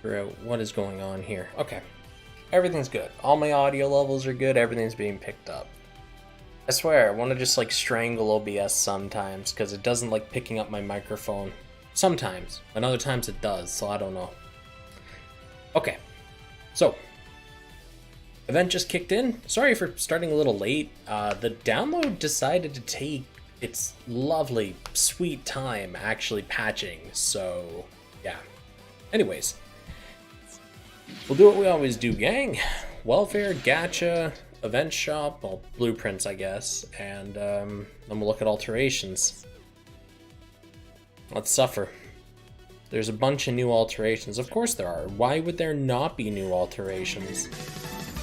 figure out what is going on here. Okay, everything's good. All my audio levels are good. Everything's being picked up. I swear, I want to just like strangle OBS sometimes because it doesn't like picking up my microphone. Sometimes, and other times it does, so I don't know. Okay, so event just kicked in. Sorry for starting a little late. The download decided to take its lovely, sweet time actually patching, so yeah. Anyways, we'll do what we always do, gang. Welfare, gacha, event shop, well, blueprints, I guess, and then we'll look at alterations. Let's suffer. There's a bunch of new alterations. Of course there are. Why would there not be new alterations?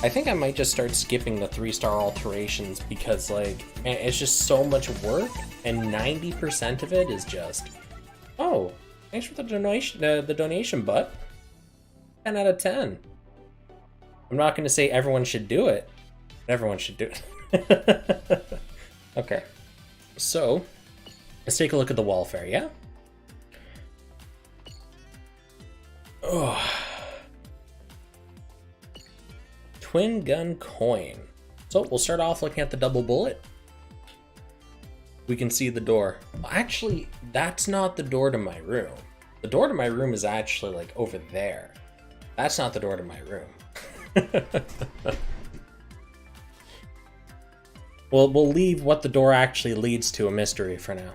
I think I might just start skipping the 3-star alterations because, like, man, it's just so much work, and 90% of it is just, oh, thanks for the donation, but 10 out of 10. I'm not going to say everyone should do it. Everyone should do it. Okay, so let's take a look at the welfare, yeah? Oh. Twin gun coin. So we'll start off looking at the double bullet. We can see the door. Well, actually, that's not the door to my room. The door to my room is actually like over there. That's not the door to my room. Well, we'll leave what the door actually leads to a mystery for now.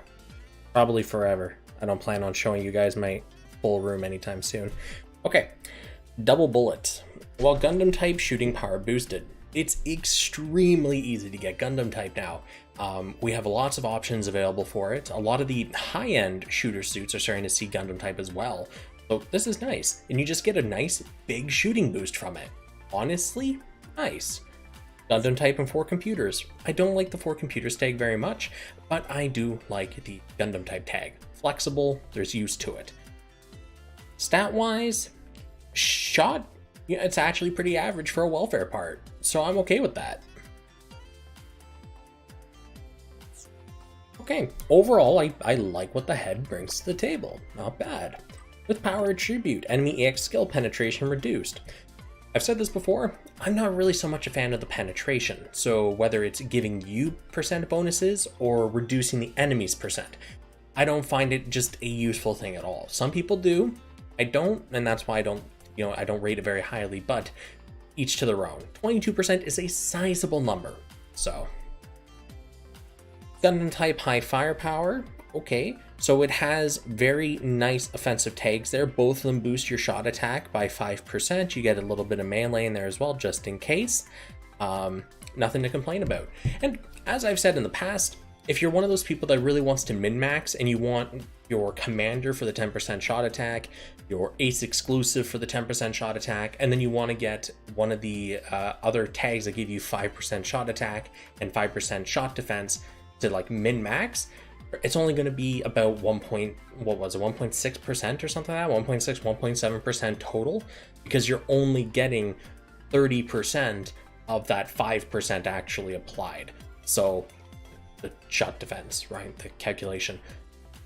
Probably forever. I don't plan on showing you guys my full room anytime soon. Okay, double bullet. Well, Gundam type shooting power boosted. It's extremely easy to get Gundam type now. We have lots of options available for it. A lot of the high-end shooter suits are starting to see Gundam type as well. So this is nice, and you just get a nice big shooting boost from it. Honestly, nice. Gundam type and 4 computers. I don't like the 4 computers tag very much, but I do like the Gundam type tag. Flexible, there's use to it. Stat-wise, shot, yeah, it's actually pretty average for a welfare part, so I'm okay with that. Okay, overall, I like what the head brings to the table. Not bad. With power attribute, enemy EX skill penetration reduced. I've said this before, I'm not really so much a fan of the penetration, so whether it's giving you percent bonuses or reducing the enemy's percent, I don't find it just a useful thing at all. Some people do, I don't, and that's why I don't rate it very highly, but each to their own. 22% is a sizable number, so. Gundam type high firepower, okay. So it has very nice offensive tags there. Both of them boost your shot attack by 5%. You get a little bit of melee in there as well, just in case. Nothing to complain about. And as I've said in the past, if you're one of those people that really wants to min-max and you want your commander for the 10% shot attack, your ace exclusive for the 10% shot attack, and then you want to get one of the other tags that give you 5% shot attack and 5% shot defense to like min-max, it's only going to be about 1.6% or something like that, 1.6, 1.7% total, because you're only getting 30% of that 5% actually applied. So the shot defense, right? The calculation.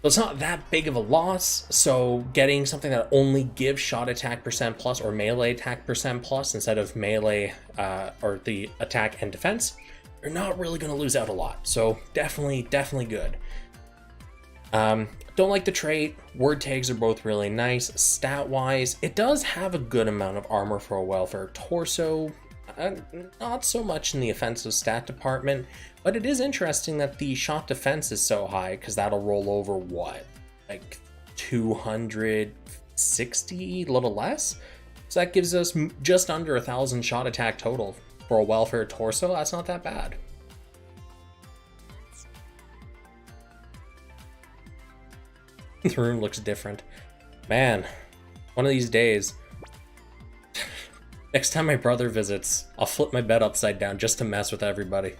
So it's not that big of a loss. So getting something that only gives shot attack percent plus or melee attack percent plus instead of melee or the attack and defense, you're not really going to lose out a lot. So definitely good. Don't like the trait. Word tags are both really nice. Stat wise, it does have a good amount of armor for a welfare torso. Not so much in the offensive stat department, but it is interesting that the shot defense is so high because that'll roll over what, like 260, a little less. So that gives us just under 1,000 shot attack total for a welfare torso. That's not that bad. The room looks different. Man, one of these days, next time my brother visits, I'll flip my bed upside down just to mess with everybody.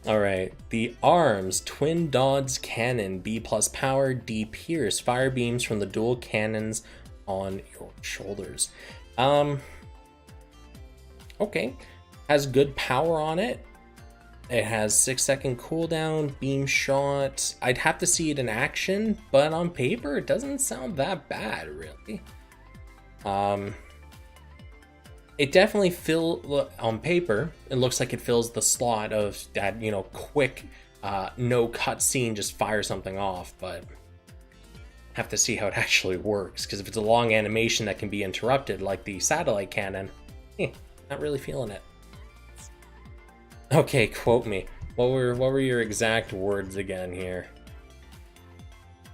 Alright, the arms, Twin Dodds Cannon, B+ power, D pierce, fire beams from the dual cannons on your shoulders. Okay, has good power on it. It has 6-second cooldown, beam shot. I'd have to see it in action, but on paper it doesn't sound that bad, really. It definitely on paper, it looks like it fills the slot of that, you know, quick, no cutscene, just fire something off, but have to see how it actually works, because if it's a long animation that can be interrupted, like the satellite cannon, not really feeling it. Okay, quote me. What were your exact words again here?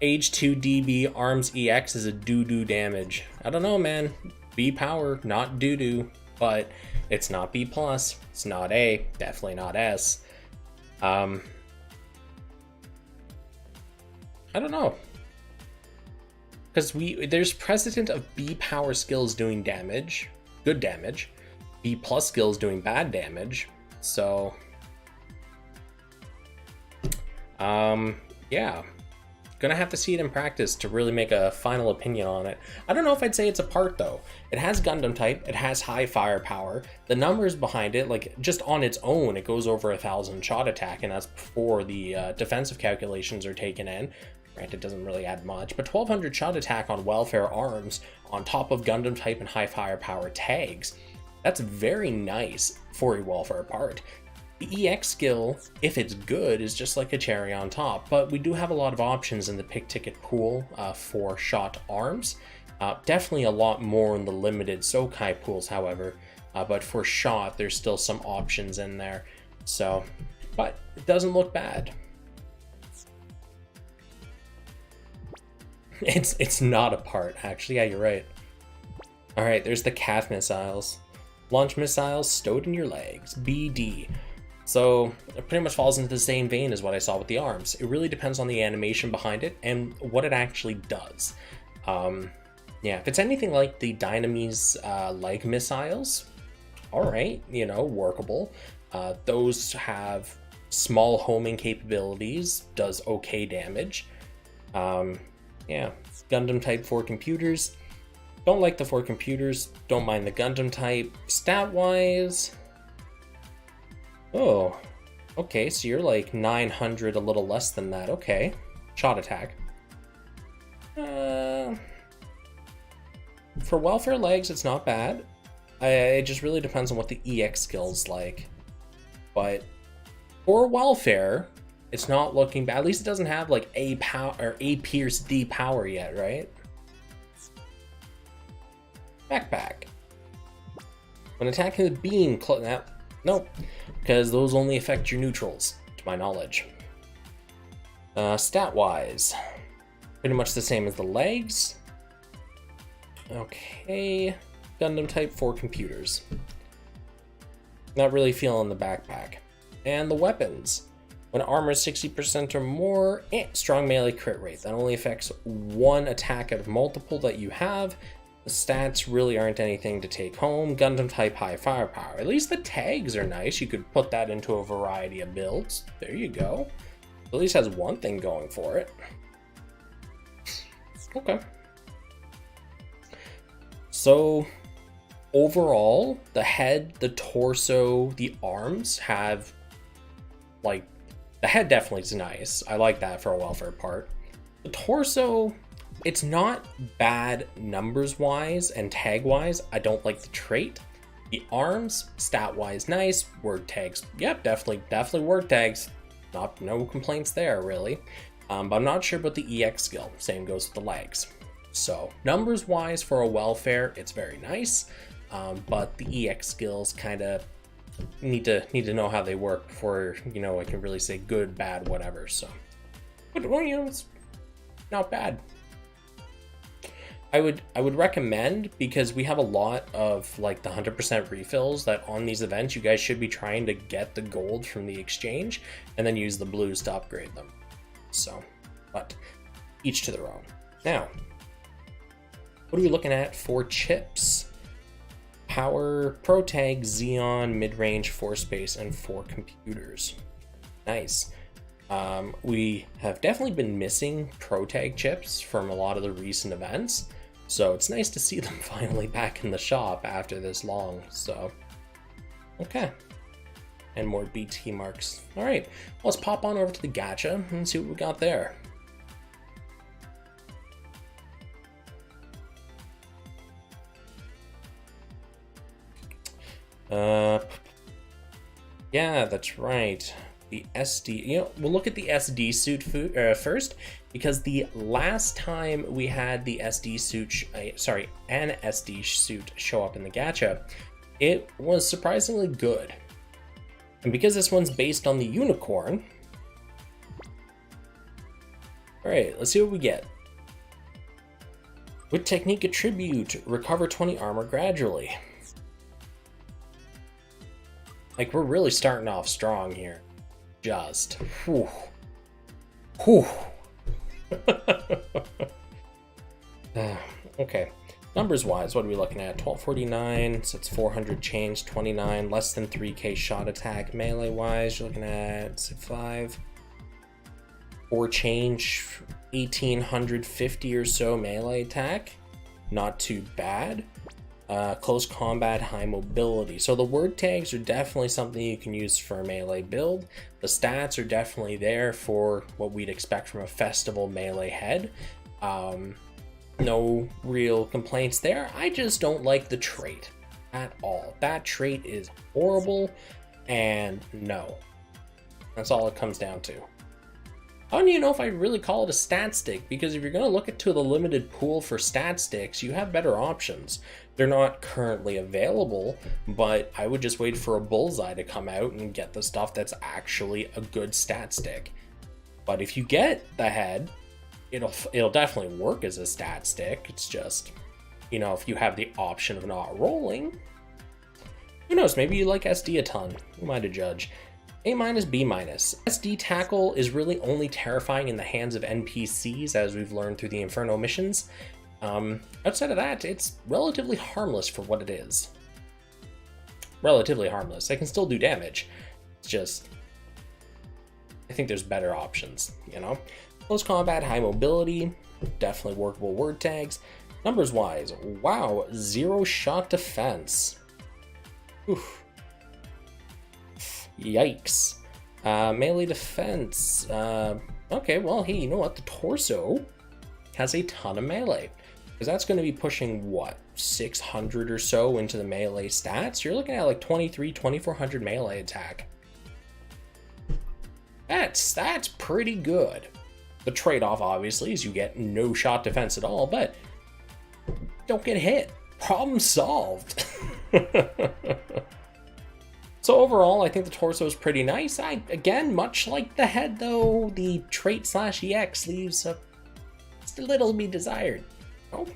H2DB arms EX is a doo-doo damage. I don't know, man. B power, not doo-doo, but it's not B+, it's not A, definitely not S. I don't know. Because there's precedent of B power skills doing damage, good damage, B+ skills doing bad damage, so yeah. Gonna have to see it in practice to really make a final opinion on it. I don't know if I'd say it's a part though. It has Gundam type, it has high firepower. The numbers behind it, like just on its own, it goes over 1,000 shot attack, and that's before the defensive calculations are taken in. Granted, it doesn't really add much, but 1,200 shot attack on welfare arms on top of Gundam type and high firepower tags. That's very nice for a welfare part. The EX skill, if it's good, is just like a cherry on top, but we do have a lot of options in the pick ticket pool for shot arms. Definitely a lot more in the limited Sokai pools, however, but for shot, there's still some options in there. So, but it doesn't look bad. It's not a part, actually. Yeah, you're right. All right, there's the calf missiles. Launch missiles stowed in your legs, BD. So it pretty much falls into the same vein as what I saw with the arms. It really depends on the animation behind it and what it actually does. Yeah, if it's anything like the Dynamese leg missiles, all right, you know, workable. Those have small homing capabilities, does okay damage. Yeah, Gundam type 4 computers. Don't like the 4 computers, don't mind the Gundam type. Stat-wise, oh, okay, so you're like 900, a little less than that. Okay, shot attack. For welfare legs, it's not bad. It just really depends on what the EX skill's like. But for welfare, it's not looking bad. At least it doesn't have like A power or A pierce D power yet, right? Backpack. When attacking the beam, nope, because those only affect your neutrals, to my knowledge. Stat-wise, pretty much the same as the legs. Okay, Gundam type 4 computers. Not really feeling the backpack. And the weapons. When armor is 60% or more, strong melee crit rate. That only affects one attack out of multiple that you have. The stats really aren't anything to take home. Gundam type high firepower. At least the tags are nice. You could put that into a variety of builds. There you go. At least has one thing going for it. Okay. So overall, the head, the torso, the arms have, like, the head definitely is nice. I like that for a welfare part. The torso, it's not bad numbers-wise and tag-wise. I don't like the trait. The arms, stat-wise, nice. Word tags, yep, definitely word tags. No complaints there, really. But I'm not sure about the EX skill. Same goes with the legs. So numbers-wise for a welfare, it's very nice. But the EX skills kind of need to know how they work before, you know, I can really say good, bad, whatever. So, but well, you know, it's not bad. I would recommend, because we have a lot of like the 100% refills, that on these events you guys should be trying to get the gold from the exchange and then use the blues to upgrade them. So, but each to their own. Now, what are we looking at for chips? Power, Pro Tag, Xeon, mid-range, 4 space, and 4 computers. Nice. We have definitely been missing Pro Tag chips from a lot of the recent events, so it's nice to see them finally back in the shop after this long. So, okay. and more BT marks. All right, let's pop on over to the Gacha and see what we got there. Yeah, that's right. The SD, you know, we'll look at the SD suit first, because the last time we had the SD suit, an SD suit show up in the Gacha, it was surprisingly good. And because this one's based on the unicorn, all right, let's see what we get. With technique attribute, recover 20 armor gradually. Like, we're really starting off strong here. Just. Whew. Whew. Okay. Numbers wise, what are we looking at? 1249, so it's 400 change, 29, less than 3k shot attack. Melee wise, you're looking at 5. 4 change, 1850 or so melee attack. Not too bad. Close combat, high mobility. So the word tags are definitely something you can use for a melee build. The stats are definitely there for what we'd expect from a festival melee head. No real complaints there. I just don't like the trait at all. That trait is horrible, and no. That's all it comes down to. I don't even know if I'd really call it a stat stick, because if you're going to look into the limited pool for stat sticks, you have better options. They're not currently available, but I would just wait for a bullseye to come out and get the stuff that's actually a good stat stick. But if you get the head, it'll definitely work as a stat stick. It's just, you know, if you have the option of not rolling, who knows, maybe you like SD a ton. Who am I to judge? A-, B-. SD tackle is really only terrifying in the hands of NPCs, as we've learned through the Inferno missions. Outside of that, it's relatively harmless for what it is. Relatively harmless. It can still do damage. It's just, I think there's better options, you know? Close combat, high mobility, definitely workable word tags. Numbers wise, wow, 0 shot defense. Oof. Yikes. Melee defense. Okay, well, hey, you know what? The torso has a ton of melee. Because that's going to be pushing, what, 600 or so into the melee stats? You're looking at like 2400 melee attack. That's pretty good. The trade-off, obviously, is you get no shot defense at all, but don't get hit. Problem solved. So overall, I think the torso is pretty nice. Again, much like the head, though, the trait/EX leaves just a little to be desired. Oh,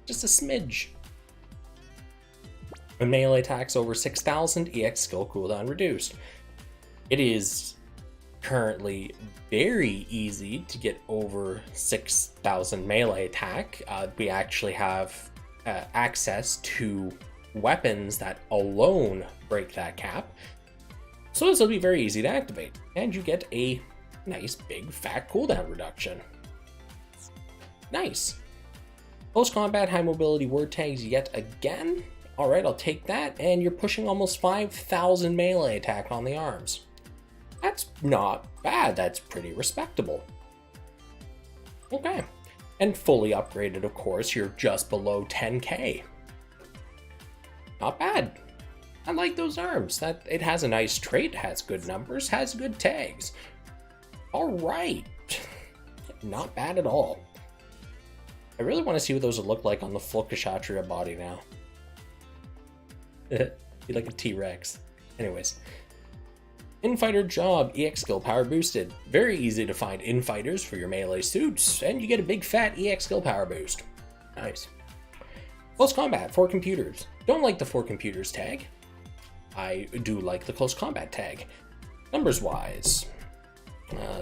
just a smidge. When melee attacks over 6,000, EX skill cooldown reduced. It is currently very easy to get over 6,000 melee attack. We actually have access to weapons that alone break that cap. So this will be very easy to activate. And you get a nice big fat cooldown reduction. Nice. Close combat, high mobility word tags yet again. All right, I'll take that. And you're pushing almost 5,000 melee attack on the arms. That's not bad. That's pretty respectable. Okay. And fully upgraded, of course, you're just below 10k. Not bad. I like those arms. That it has a nice trait, has good numbers, has good tags. All right. Not bad at all. I really want to see what those would look like on the full Kshatriya body now. Be like a T-Rex. Anyways. Infighter job, EX skill power boosted. Very easy to find infighters for your melee suits, and you get a big fat EX skill power boost. Nice. Close combat, 4 computers. Don't like the 4 computers tag. I do like the close combat tag. Numbers wise,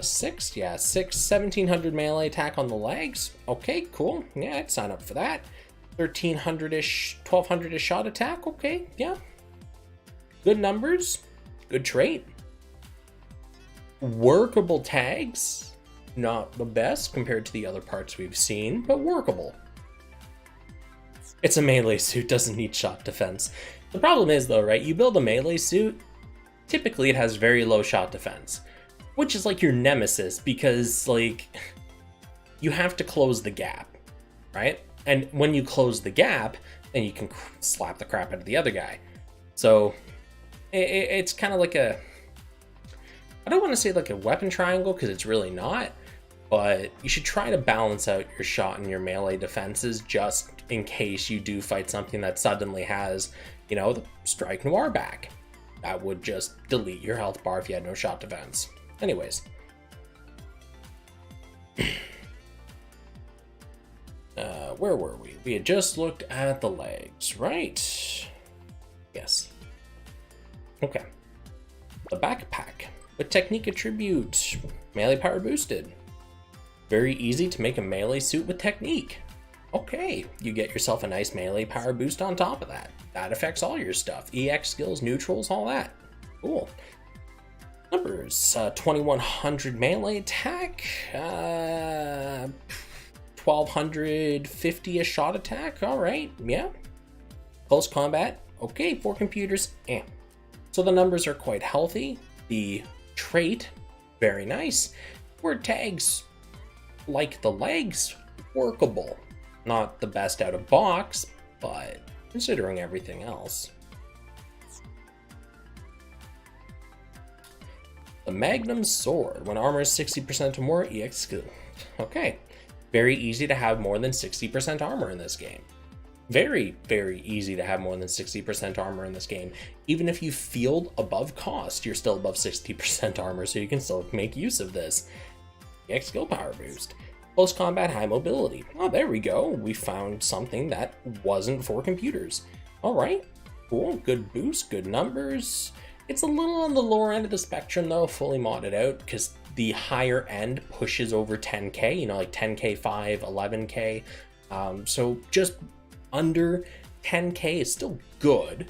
6, yeah, 1700 melee attack on the legs. Okay, cool. Yeah, I'd sign up for that. 1300-ish, 1200-ish shot attack. Okay, yeah. Good numbers, good trait. Workable tags, not the best compared to the other parts we've seen, but workable. It's a melee suit, doesn't need shot defense. The problem is though, right, you build a melee suit, typically it has very low shot defense, which is like your nemesis because like you have to close the gap, right? And when you close the gap, then you can slap the crap out of the other guy. So it's kind of like I don't want to say like a weapon triangle because it's really not, but you should try to balance out your shot and your melee defenses just in case you do fight something that suddenly has, you know, the Strike Noir back. That would just delete your health bar if you had no shot defense. Anyways. Where were we? We had just looked at the legs, right? Yes. Okay. The backpack with technique attribute, melee power boosted. Very easy to make a melee suit with technique. Okay, you get yourself a nice melee power boost on top of that. That affects all your stuff. EX skills, neutrals, all that. Cool. Numbers, 2100 melee attack, 1250 a shot attack, all right, yeah. Close combat, okay, 4 computers, eh. So the numbers are quite healthy. The trait, very nice. Word tags, like the legs, workable. Not the best out of box, but considering everything else. The Magnum Sword, when armor is 60% or more, EX skill. Okay, very easy to have more than 60% armor in this game. Very, very easy to have more than 60% armor in this game. Even if you field above cost, you're still above 60% armor, so you can still make use of this. EX skill power boost. Close combat, high mobility. Oh, there we go. We found something that wasn't for computers. All right, cool, good boost, good numbers. It's a little on the lower end of the spectrum though, fully modded out, because the higher end pushes over 10k, you know, like 10k 5, 11k. So just under 10k is still good,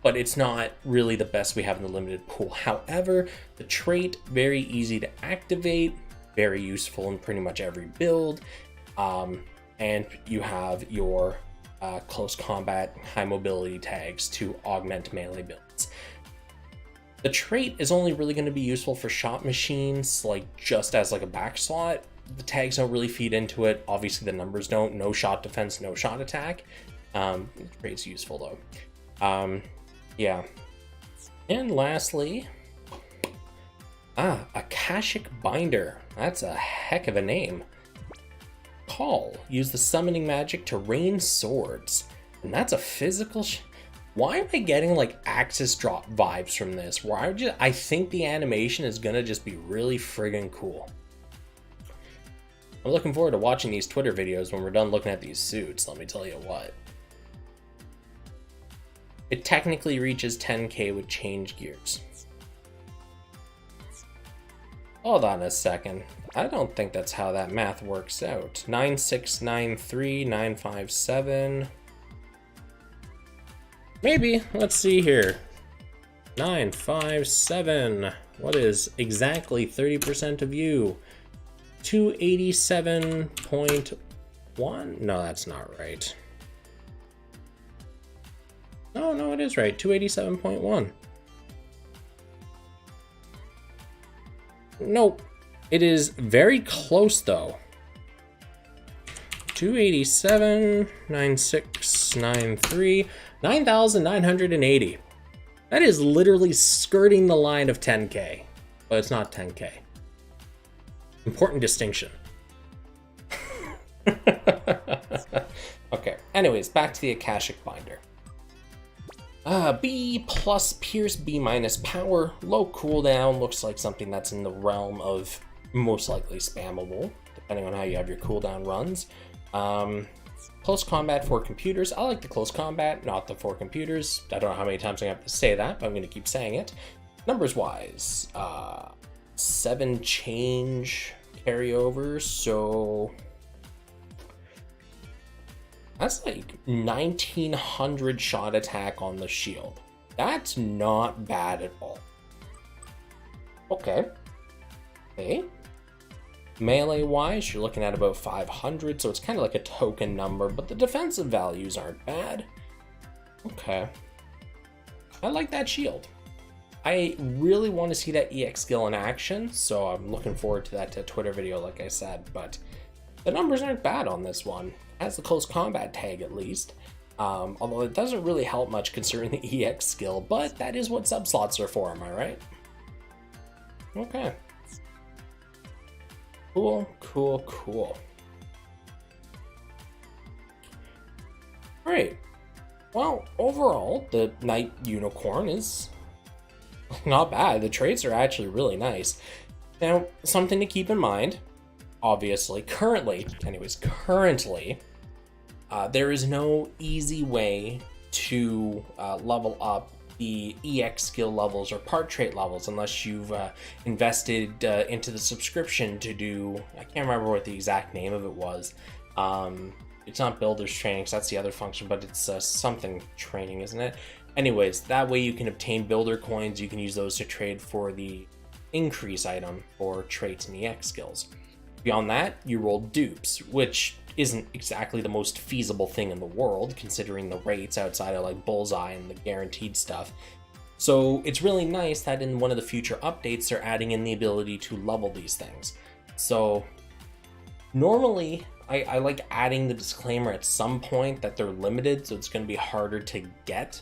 but it's not really the best we have in the limited pool. However, the trait, very easy to activate, very useful in pretty much every build. And you have your close combat, high mobility tags to augment melee builds. The trait is only really going to be useful for shot machines, like just as like a back slot. The tags don't really feed into it. Obviously the numbers don't. No shot defense, no shot attack. The trait's useful though. Yeah. And lastly, Akashic Binder. That's a heck of a name. Call. Use the summoning magic to rain swords. And that's a physical why am I getting like Axis drop vibes from this? Where I think the animation is gonna just be really friggin' cool. I'm looking forward to watching these Twitter videos when we're done looking at these suits, let me tell you what. It technically reaches 10k with change gears. Hold on a second. I don't think that's how that math works out. 9693, 957. Maybe. Let's see here. 957. What is exactly 30% of you? 287.1? No, that's not right. No, it is right. 287.1. Nope. It is very close though. 287, 9693, 9,980. That is literally skirting the line of 10k, but it's not 10k. Important distinction. Okay, anyways, back to the Akashic Binder. B plus Pierce, B minus power, low cooldown, looks like something that's in the realm of most likely spammable, depending on how you have your cooldown runs. Close combat for computers. I like the close combat, not the for computers. I don't know how many times I have to say that, but I'm going to keep saying it. Numbers wise, 7 change carryover, so that's like 1900 shot attack on the shield. That's not bad at all. Okay. Melee wise, you're looking at about 500, so it's kind of like a token number, but the defensive values aren't bad. Okay. I like that shield. I really want to see that EX skill in action, so I'm looking forward to that Twitter video, like I said, but the numbers aren't bad on this one. It has the close combat tag at least, although it doesn't really help much considering the EX skill, but that is what subslots are for, am I right? Okay. Cool, cool, cool. Great. Well, overall, the Knight Unicorn is not bad. The traits are actually really nice. Now, something to keep in mind, obviously, currently, there is no easy way to level up the EX skill levels or part trait levels unless you've invested into the subscription to do, I can't remember what the exact name of it was. It's not builder's training, because that's the other function, but it's something training, isn't it? Anyways, that way you can obtain builder coins. You can use those to trade for the increase item for traits and EX skills. Beyond that, you roll dupes, which isn't exactly the most feasible thing in the world, considering the rates outside of like Bullseye and the guaranteed stuff. So it's really nice that in one of the future updates, they're adding in the ability to level these things. So normally, I like adding the disclaimer at some point that they're limited, so it's going to be harder to get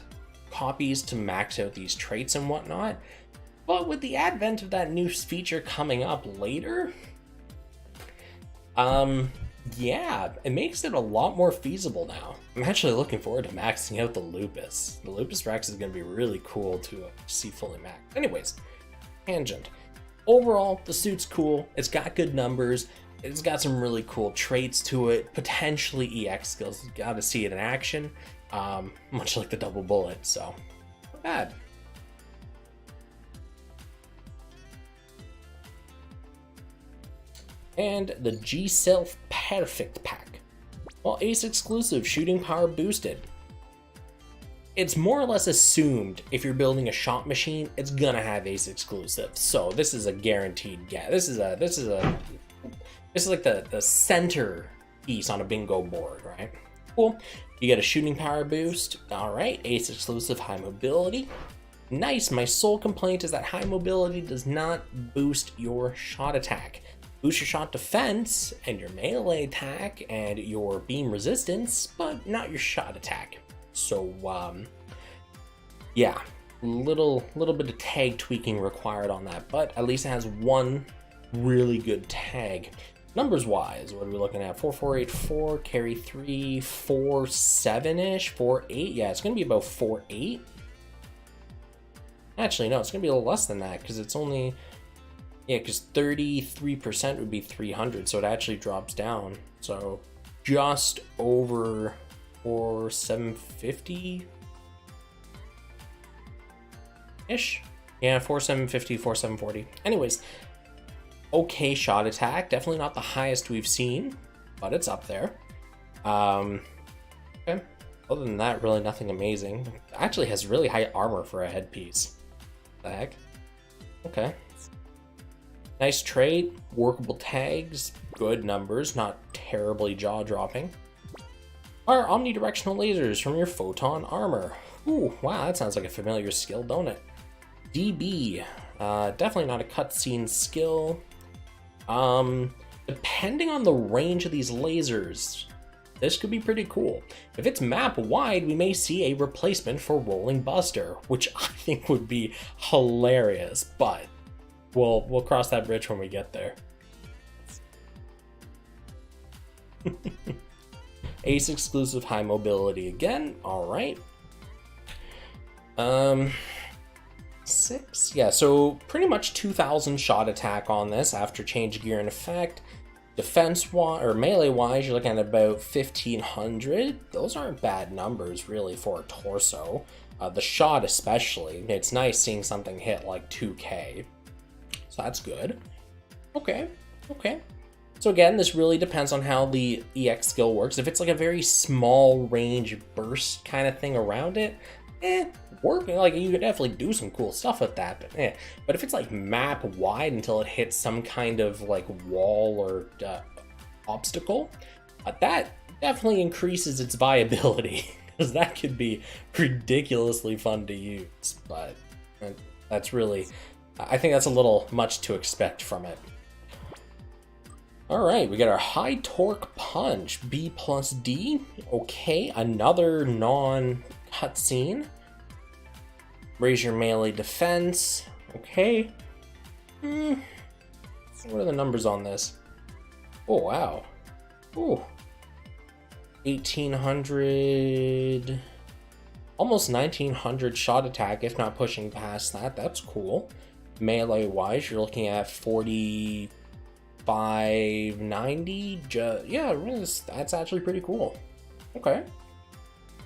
copies to max out these traits and whatnot. But with the advent of that new feature coming up later, yeah, it makes it a lot more feasible now. I'm actually looking forward to maxing out the Lupus. The Lupus Rex is going to be really cool to see fully maxed. Anyways, tangent. Overall, the suit's cool. It's got good numbers. It's got some really cool traits to it, potentially EX skills. You gotta see it in action, much like the double bullet, so not bad. And the G-Self Perfect Pack. Well, Ace exclusive, shooting power boosted. It's more or less assumed if you're building a shot machine, it's gonna have Ace exclusive. So this is a guaranteed get. This is like the center piece on a bingo board, right? Cool. You get a shooting power boost. All right, Ace exclusive, high mobility. Nice. My sole complaint is that high mobility does not boost your shot attack. Boost your shot defense and your melee attack and your beam resistance, but not your shot attack. So, yeah, little bit of tag tweaking required on that, but at least it has one really good tag. Numbers wise, what are we looking at? 4484, carry 3, 47-ish, 48. Yeah, it's gonna be about 48. Actually, no, it's gonna be a little less than that because it's only, yeah, because 33% would be 300, so it actually drops down. So just over 4750-ish. Yeah, 4750, 4740. Anyways. Okay shot attack, definitely not the highest we've seen, but it's up there. Okay. Other than that, really nothing amazing. It actually has really high armor for a headpiece. What the heck? Okay. Nice trait, workable tags, good numbers, not terribly jaw-dropping. Are omnidirectional lasers from your photon armor. Ooh, wow, that sounds like a familiar skill, don't it? DB, definitely not a cutscene skill. Depending on the range of these lasers, this could be pretty cool. If it's map wide, we may see a replacement for Rolling Buster, which I think would be hilarious, but we'll cross that bridge when we get there. Ace exclusive, high mobility again. All right. 6, yeah, so pretty much 2000 shot attack on this after change gear in effect. Defense wise or melee wise, you're looking at about 1500. Those aren't bad numbers really for a torso. The shot especially, it's nice seeing something hit like 2k, so that's good. Okay. So again, this really depends on how the EX skill works. If it's like a very small range burst kind of thing around it, working, like you could definitely do some cool stuff with that, but if it's like map wide until it hits some kind of like wall or obstacle, that definitely increases its viability. because that could be ridiculously fun to use, but that's really, I think that's a little much to expect from it. Alright, we got our high torque punch, B plus D. Okay, another non-cutscene. Raise your melee defense. Okay. What are the numbers on this? Oh, wow. Ooh. 1800... almost 1900 shot attack, if not pushing past that. That's cool. Melee-wise, you're looking at 4590. Yeah, that's actually pretty cool. Okay.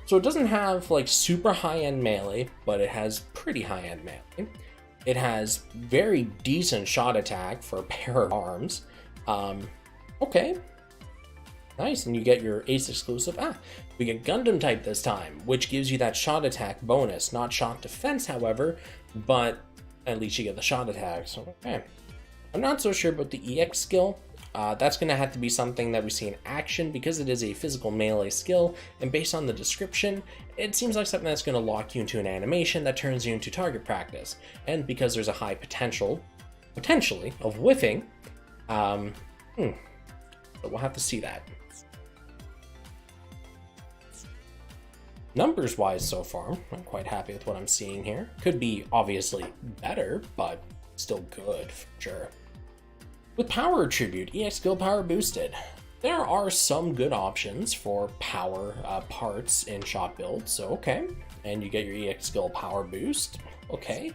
So it doesn't have like super high-end melee, but it has pretty high-end melee. It has very decent shot attack for a pair of arms. Okay. Nice, and you get your ace exclusive. We get Gundam type this time, which gives you that shot attack bonus. Not shot defense, however, but at least you get the shot attack, so okay. I'm not so sure about the EX skill. That's going to have to be something that we see in action because it is a physical melee skill, and based on the description, it seems like something that's going to lock you into an animation that turns you into target practice. And because there's a high potentially, of whiffing, but we'll have to see that. Numbers-wise so far, I'm quite happy with what I'm seeing here. Could be obviously better, but still good for sure. With power attribute, EX skill power boosted. There are some good options for power parts in shot builds, so okay. And you get your EX skill power boost, okay.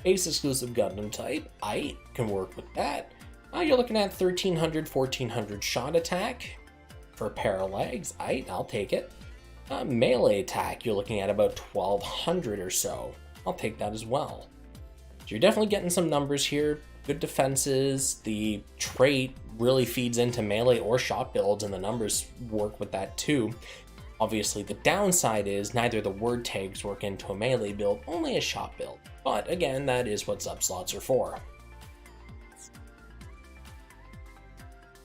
Ace exclusive Gundam type, I can work with that. You're looking at 1300, 1400 shot attack for a pair of legs, I'll take it. Melee attack, you're looking at about 1200 or so. I'll take that as well. So you're definitely getting some numbers here. Good defenses. The trait really feeds into melee or shot builds, and the numbers work with that too. Obviously, the downside is neither the word tags work into a melee build, only a shot build. But again, that is what subslots are for.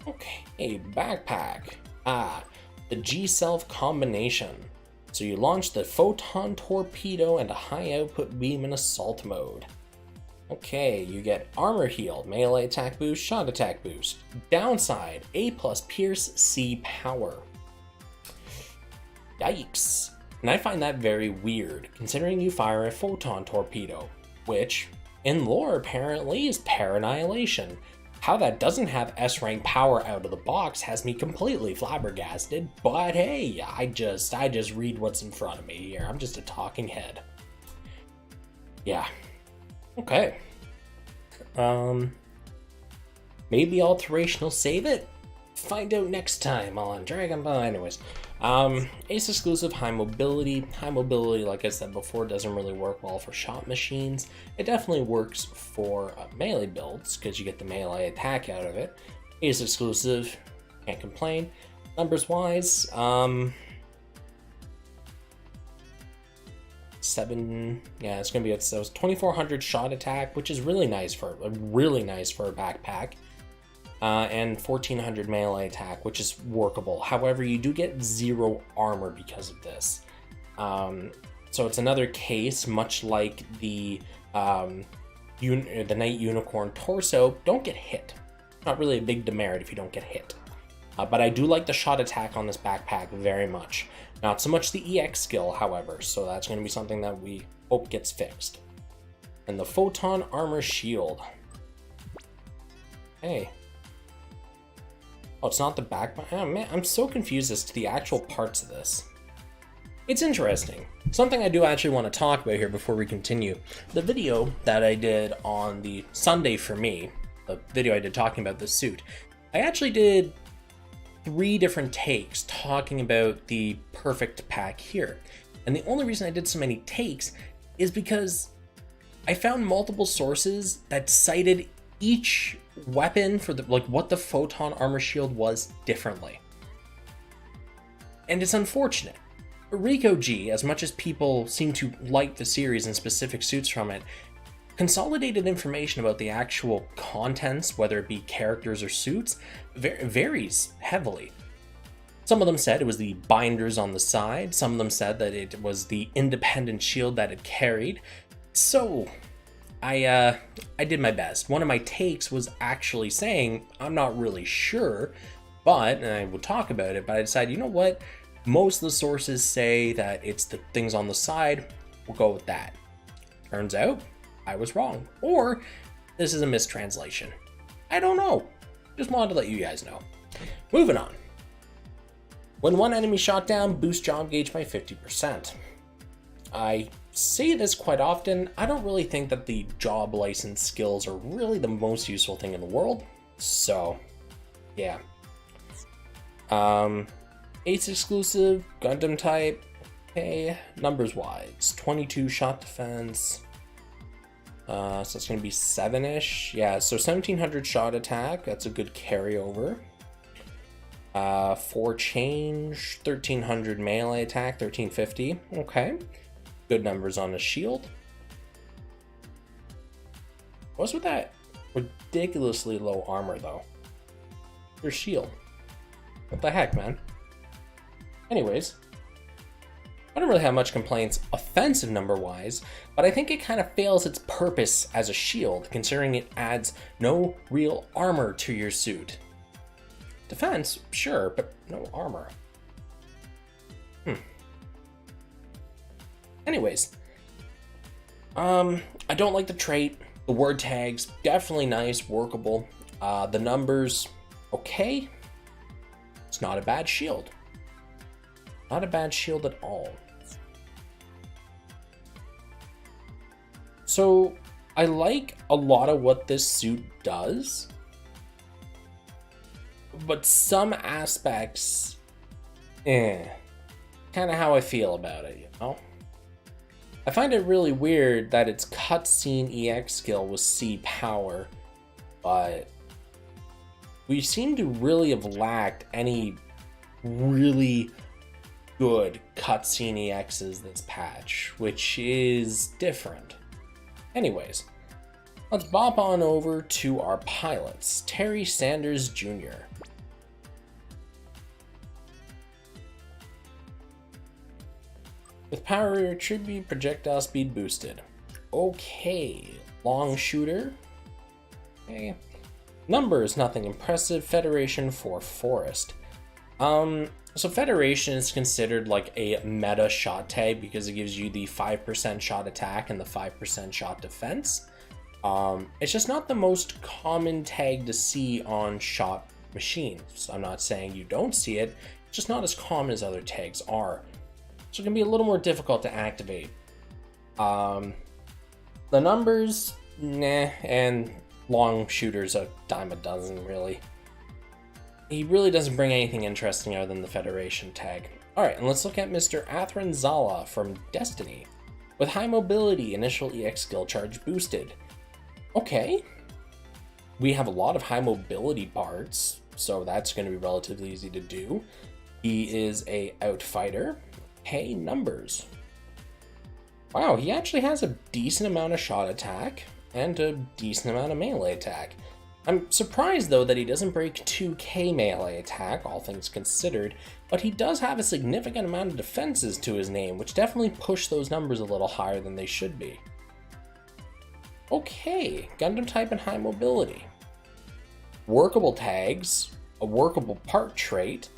Okay, a backpack. The G-Self combination. So you launch the photon torpedo and a high output beam in assault mode. Okay, you get armor heal, melee attack boost, shot attack boost. Downside, A plus pierce, C power. Yikes. And I find that very weird, considering you fire a photon torpedo, which, in lore apparently, is pair annihilation. How that doesn't have S-rank power out of the box has me completely flabbergasted, but hey, I just read what's in front of me here. I'm just a talking head. Yeah. Okay. Maybe Alteration will save it? Find out next time on Dragon Ball. Anyways, Ace exclusive high mobility. High mobility, like I said before, doesn't really work well for shot machines. It definitely works for melee builds because you get the melee attack out of it. Ace exclusive, can't complain. Numbers wise, 7. Yeah, it's gonna be so 2400 shot attack, which is really nice for a backpack. And 1400 melee attack, which is workable. However, you do get 0 armor because of this. So it's another case, much like the Night Unicorn torso, don't get hit. Not really a big demerit if you don't get hit. But I do like the shot attack on this backpack very much. Not so much the EX skill, however, so that's going to be something that we hope gets fixed. And the Photon Armor Shield. Hey. Oh, it's not the back. Oh man, I'm so confused as to the actual parts of this. It's interesting. Something I do actually want to talk about here before we continue. The video that I did on the Sunday for me, the video I did talking about the suit, I actually did 3 different takes talking about the perfect pack here. And the only reason I did so many takes is because I found multiple sources that cited each weapon for the what the Photon Armor Shield was differently. And it's unfortunate. Rico G, as much as people seem to like the series and specific suits from it, consolidated information about the actual contents, whether it be characters or suits, varies heavily. Some of them said it was the binders on the side. Some of them said that it was the independent shield that it carried. So I did my best. One of my takes was actually saying, I'm not really sure, but, and I will talk about it, but I decided, you know what? Most of the sources say that it's the things on the side. We'll go with that. Turns out I was wrong. Or this is a mistranslation. I don't know. Just wanted to let you guys know. Moving on. When one enemy shot down, boost job gauge by 50%. I say this quite often. I don't really think that the job license skills are really the most useful thing in the world. So, yeah. Ace exclusive, Gundam type. Okay, numbers wise, 22 shot defense. So it's going to be 7-ish. Yeah, so 1700 shot attack. That's a good carryover. 4 change, 1300 melee attack, 1350. Okay. Good numbers on the shield. What's with that ridiculously low armor, though? Your shield. What the heck, man? Anyways. I don't really have much complaints offensive number-wise, but I think it kind of fails its purpose as a shield, considering it adds no real armor to your suit. Defense, sure, but no armor. Anyways, I don't like the trait. The word tags, definitely nice, workable. The numbers, okay. It's not a bad shield. Not a bad shield at all. So, I like a lot of what this suit does, but some aspects, kind of how I feel about it, you know? I find it really weird that its cutscene EX skill was C power, but we seem to really have lacked any really good cutscene EXs this patch, which is different. Anyways, let's bop on over to our pilots. Terry Sanders Jr. With power attribute, projectile speed boosted. Okay, long shooter. Okay. Numbers, nothing impressive. Federation for Forest. So Federation is considered like a meta shot tag because it gives you the 5% shot attack and the 5% shot defense. It's just not the most common tag to see on shot machines. I'm not saying you don't see it, it's just not as common as other tags are. So it can be a little more difficult to activate. The numbers, nah, and long shooters a dime a dozen, really. He really doesn't bring anything interesting other than the Federation tag. Alright, and let's look at Mr. Athrin Zala from Destiny. With high mobility, initial EX skill charge boosted. Okay. We have a lot of high mobility parts, so that's going to be relatively easy to do. He is a outfighter. Hey, numbers. Wow, he actually has a decent amount of shot attack and a decent amount of melee attack. I'm surprised though that he doesn't break 2k melee attack, all things considered, but he does have a significant amount of defenses to his name, which definitely push those numbers a little higher than they should be. Okay, Gundam type and high mobility. Workable tags, a workable part trait,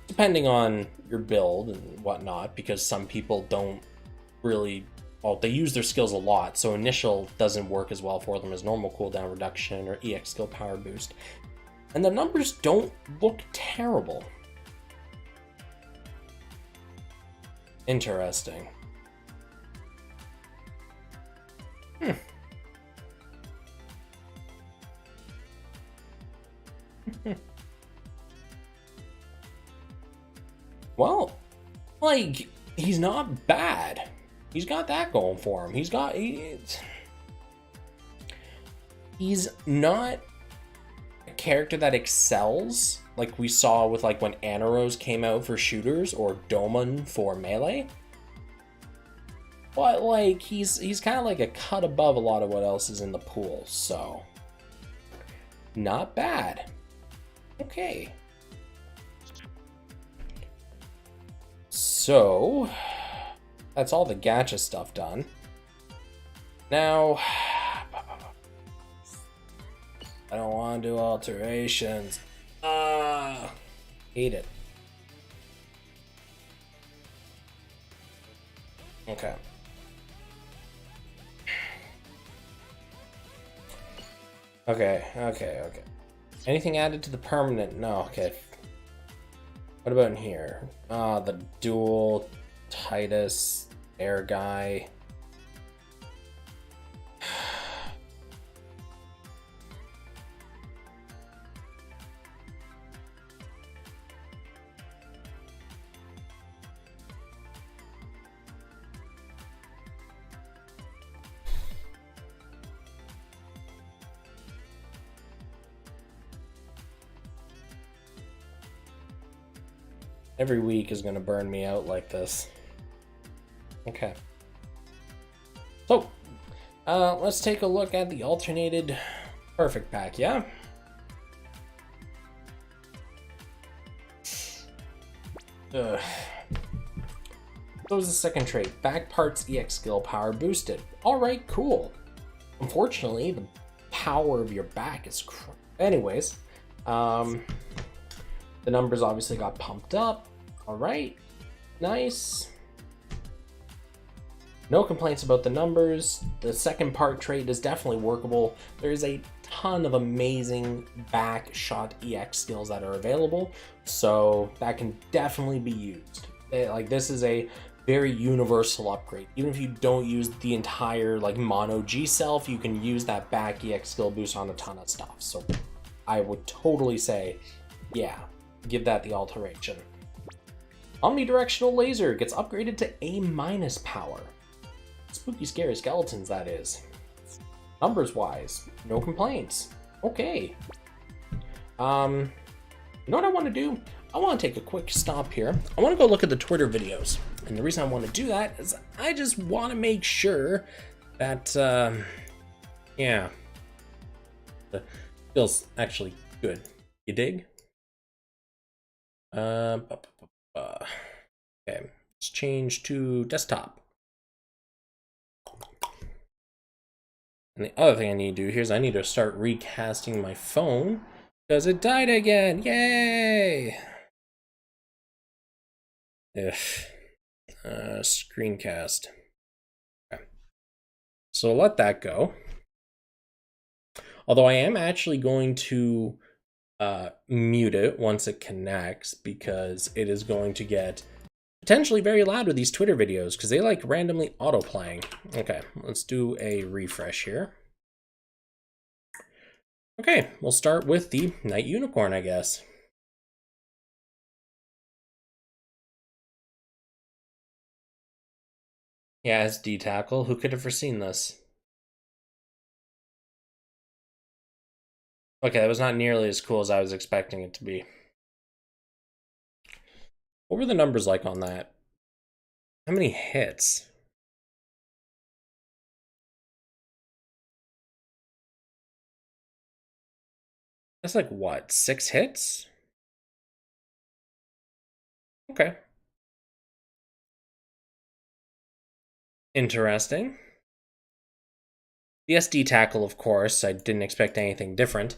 depending on your build and whatnot, because some people don't really, well, they use their skills a lot, so initial doesn't work as well for them as normal cooldown reduction or EX skill power boost. And the numbers don't look terrible. Interesting. Well, like, he's not bad. He's got that going for him. He's not a character that excels like we saw with like when Anaros came out for shooters or Domon for melee. But like he's kind of like a cut above a lot of what else is in the pool, so not bad. Okay. So that's all the gacha stuff done. Now, I don't want to do alterations. Hate it. Okay. Okay. Anything added to the permanent? No, okay. What about in here? The dual Titus, Beargguy. Every week is going to burn me out like this. Okay. So, let's take a look at the alternated perfect pack, yeah? Ugh. So was the second trait. Back parts EX skill power boosted. Alright, cool. Unfortunately, the power of your back is anyways, the numbers obviously got pumped up. Alright, nice. No complaints about the numbers. The second part trait is definitely workable. There's a ton of amazing back shot EX skills that are available, so that can definitely be used. Like, this is a very universal upgrade. Even if you don't use the entire like mono G self, you can use that back EX skill boost on a ton of stuff. So I would totally say, yeah, give that the alteration. Omnidirectional laser gets upgraded to A- power. Spooky scary skeletons, that is. Numbers wise, no complaints. Okay. You know what I want to do? I want to take a quick stop here. I want to go look at the Twitter videos. And the reason I want to do that is I just want to make sure that, yeah, it feels actually good. You dig? Okay, let's change to desktop. And the other thing I need to do here is I need to start recasting my phone because it died again. Yay! Ugh. Screencast. Okay. So let that go. Although I am actually going to mute it once it connects because it is going to get potentially very loud with these Twitter videos because they like randomly auto playing. Okay, let's do a refresh here. Okay, we'll start with the Night Unicorn, I guess. Yeah, it's D-Tackle. Who could have foreseen this? Okay, that was not nearly as cool as I was expecting it to be. What were the numbers like on that? How many hits? That's like what, 6 hits? Okay. Interesting. The SD tackle, of course, I didn't expect anything different.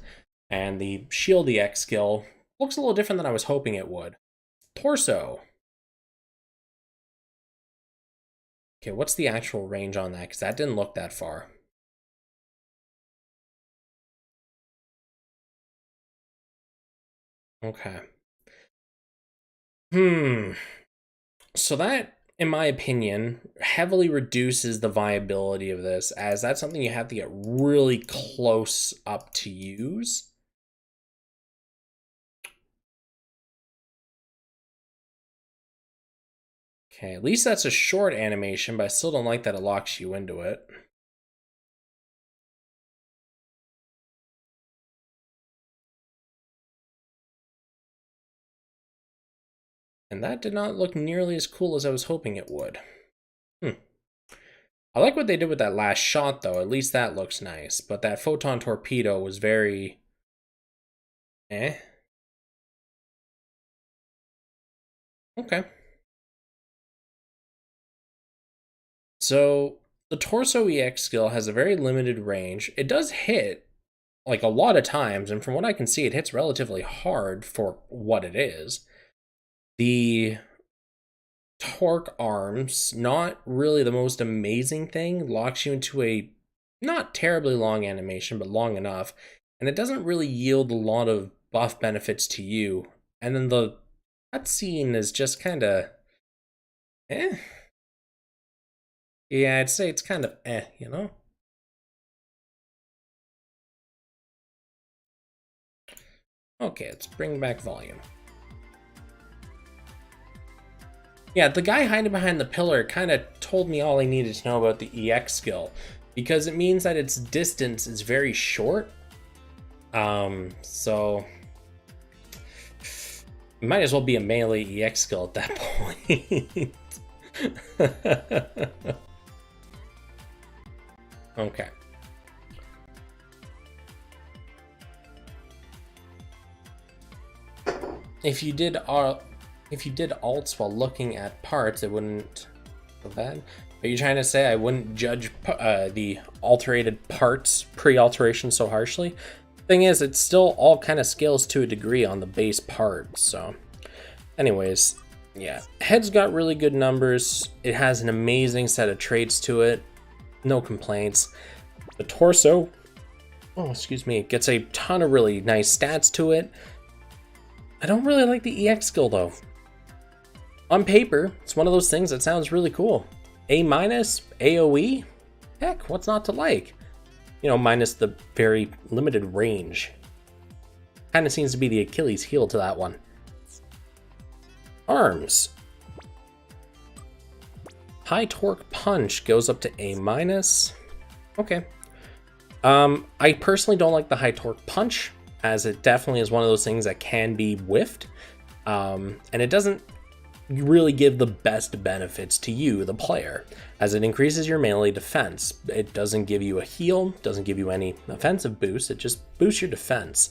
And the Shield EX skill looks a little different than I was hoping it would. Torso. Okay, what's the actual range on that? Because that didn't look that far. Okay. So that, in my opinion, heavily reduces the viability of this, as that's something you have to get really close up to use. Okay, at least that's a short animation, but I still don't like that it locks you into it. And that did not look nearly as cool as I was hoping it would. I like what they did with that last shot, though. At least that looks nice. But that photon torpedo was very... eh. Okay. So the Torso EX skill has a very limited range. It does hit like a lot of times, and from what I can see, it hits relatively hard for what it is. The Torque arms, not really the most amazing thing, locks you into a not terribly long animation, but long enough, and it doesn't really yield a lot of buff benefits to you. And then the cutscene is just kind of Yeah, I'd say it's kind of you know? Okay, let's bring back volume. Yeah, the guy hiding behind the pillar kind of told me all I needed to know about the EX skill, because it means that its distance is very short. So it might as well be a melee EX skill at that point. Okay. If you did alts while looking at parts, it wouldn't feel bad. Are you trying to say I wouldn't judge the alterated parts pre-alteration so harshly? Thing is, it still all kind of scales to a degree on the base part. So, anyways, yeah, head's got really good numbers. It has an amazing set of traits to it. No complaints. The torso, oh excuse me, it gets a ton of really nice stats to it. I don't really like the EX skill though. On paper, it's one of those things that sounds really cool. A minus, AoE? Heck, what's not to like? You know, minus the very limited range. Kind of seems to be the Achilles heel to that one. Arms. High torque punch goes up to A minus. Okay. I personally don't like the high torque punch, as it definitely is one of those things that can be whiffed. And it doesn't really give the best benefits to you, the player, as it increases your melee defense. It doesn't give you a heal, doesn't give you any offensive boost, it just boosts your defense,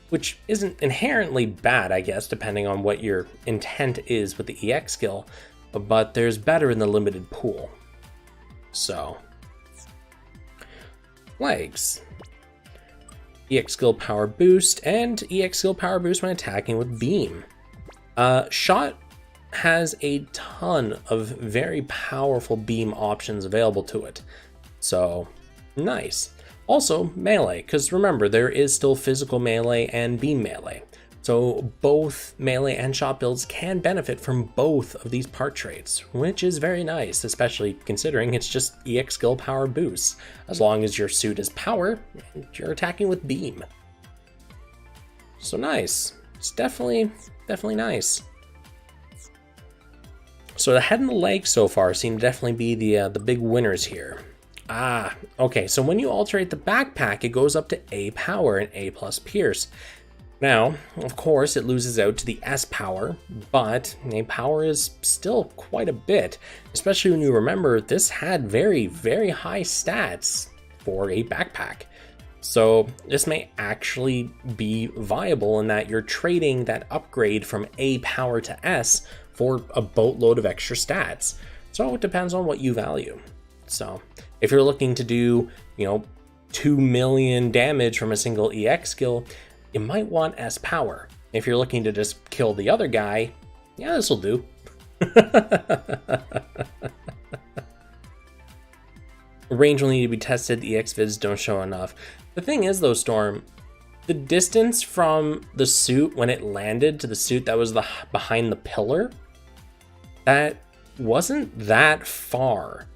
which isn't inherently bad, I guess, depending on what your intent is with the EX skill, but there's better in the limited pool. So, legs. EX skill power boost, and EX skill power boost when attacking with beam. Shot has a ton of very powerful beam options available to it. So, nice. Also, melee, because remember, there is still physical melee and beam melee. So both melee and shot builds can benefit from both of these part traits, which is very nice, especially considering it's just EX skill power boosts, as long as your suit is power and you're attacking with beam. So nice. It's definitely nice. So the head and the legs so far seem to definitely be the big winners here. Okay, so when you alterate the backpack, it goes up to A power and A plus pierce. Now, of course, it loses out to the S power, but A power is still quite a bit, especially when you remember this had very, very high stats for a backpack. So this may actually be viable in that you're trading that upgrade from A power to S for a boatload of extra stats. So it depends on what you value. So if you're looking to do, 2 million damage from a single EX skill, you might want S power. If you're looking to just kill the other guy, yeah, this'll do. Range will need to be tested, the EX vids don't show enough. The thing is though, Storm, the distance from the suit when it landed to the suit that was behind the pillar, that wasn't that far.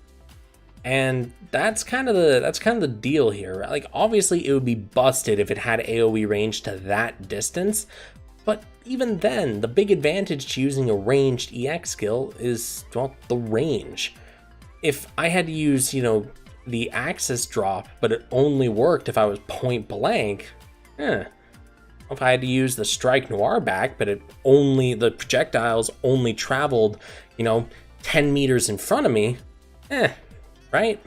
And that's kind of the deal here. Like, obviously it would be busted if it had AoE range to that distance, but even then, the big advantage to using a ranged EX skill is, well, the range. If I had to use, the axis drop, but it only worked if I was point blank, If I had to use the strike noir back, but the projectiles only traveled, 10 meters in front of me, right?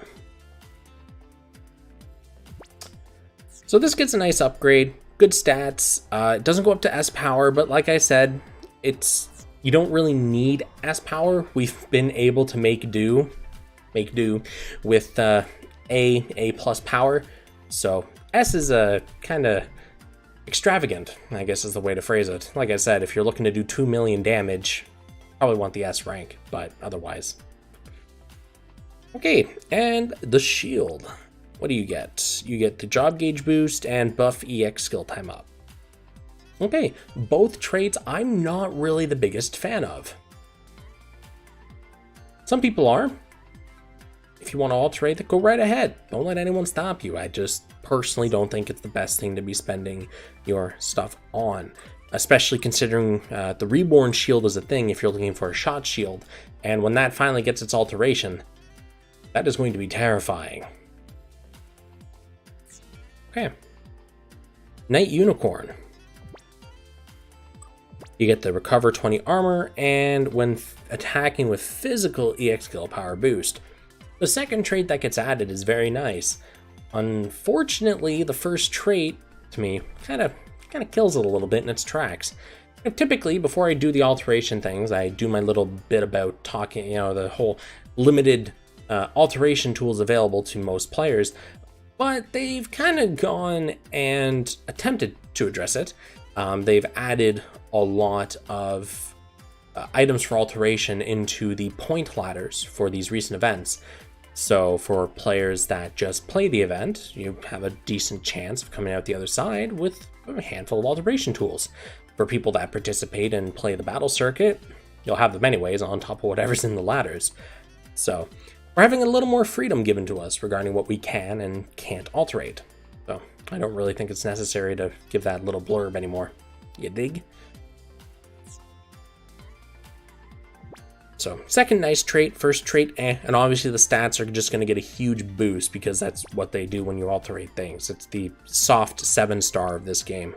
So this gets a nice upgrade, good stats. It doesn't go up to S power, but like I said, you don't really need S power. We've been able to make do make do with A plus power. So S is a kind of extravagant, I guess is the way to phrase it. Like I said, if you're looking to do 2 million damage, probably want the S rank, but otherwise. Okay, and the shield. What do you get? You get the job gauge boost and buff EX skill time up. Okay, both traits I'm not really the biggest fan of. Some people are. If you want to alterate it, go right ahead. Don't let anyone stop you. I just personally don't think it's the best thing to be spending your stuff on. Especially considering the reborn shield is a thing if you're looking for a shot shield. And when that finally gets its alteration, that is going to be terrifying. Okay. Knight Unicorn. You get the recover 20 armor, and when attacking with physical EX skill power boost. The second trait that gets added is very nice. Unfortunately, the first trait, to me, kind of kills it a little bit in its tracks. And typically, before I do the alteration things, I do my little bit about talking, the whole limited alteration tools available to most players, but they've kind of gone and attempted to address it. They've added a lot of items for alteration into the point ladders for these recent events. So for players that just play the event, you have a decent chance of coming out the other side with a handful of alteration tools. For people that participate and play the battle circuit, you'll have them anyways on top of whatever's in the ladders. So we're having a little more freedom given to us regarding what we can and can't alterate. So I don't really think it's necessary to give that little blurb anymore. You dig? So second nice trait, first trait, and obviously the stats are just going to get a huge boost because that's what they do when you alterate things. It's the soft 7-star of this game.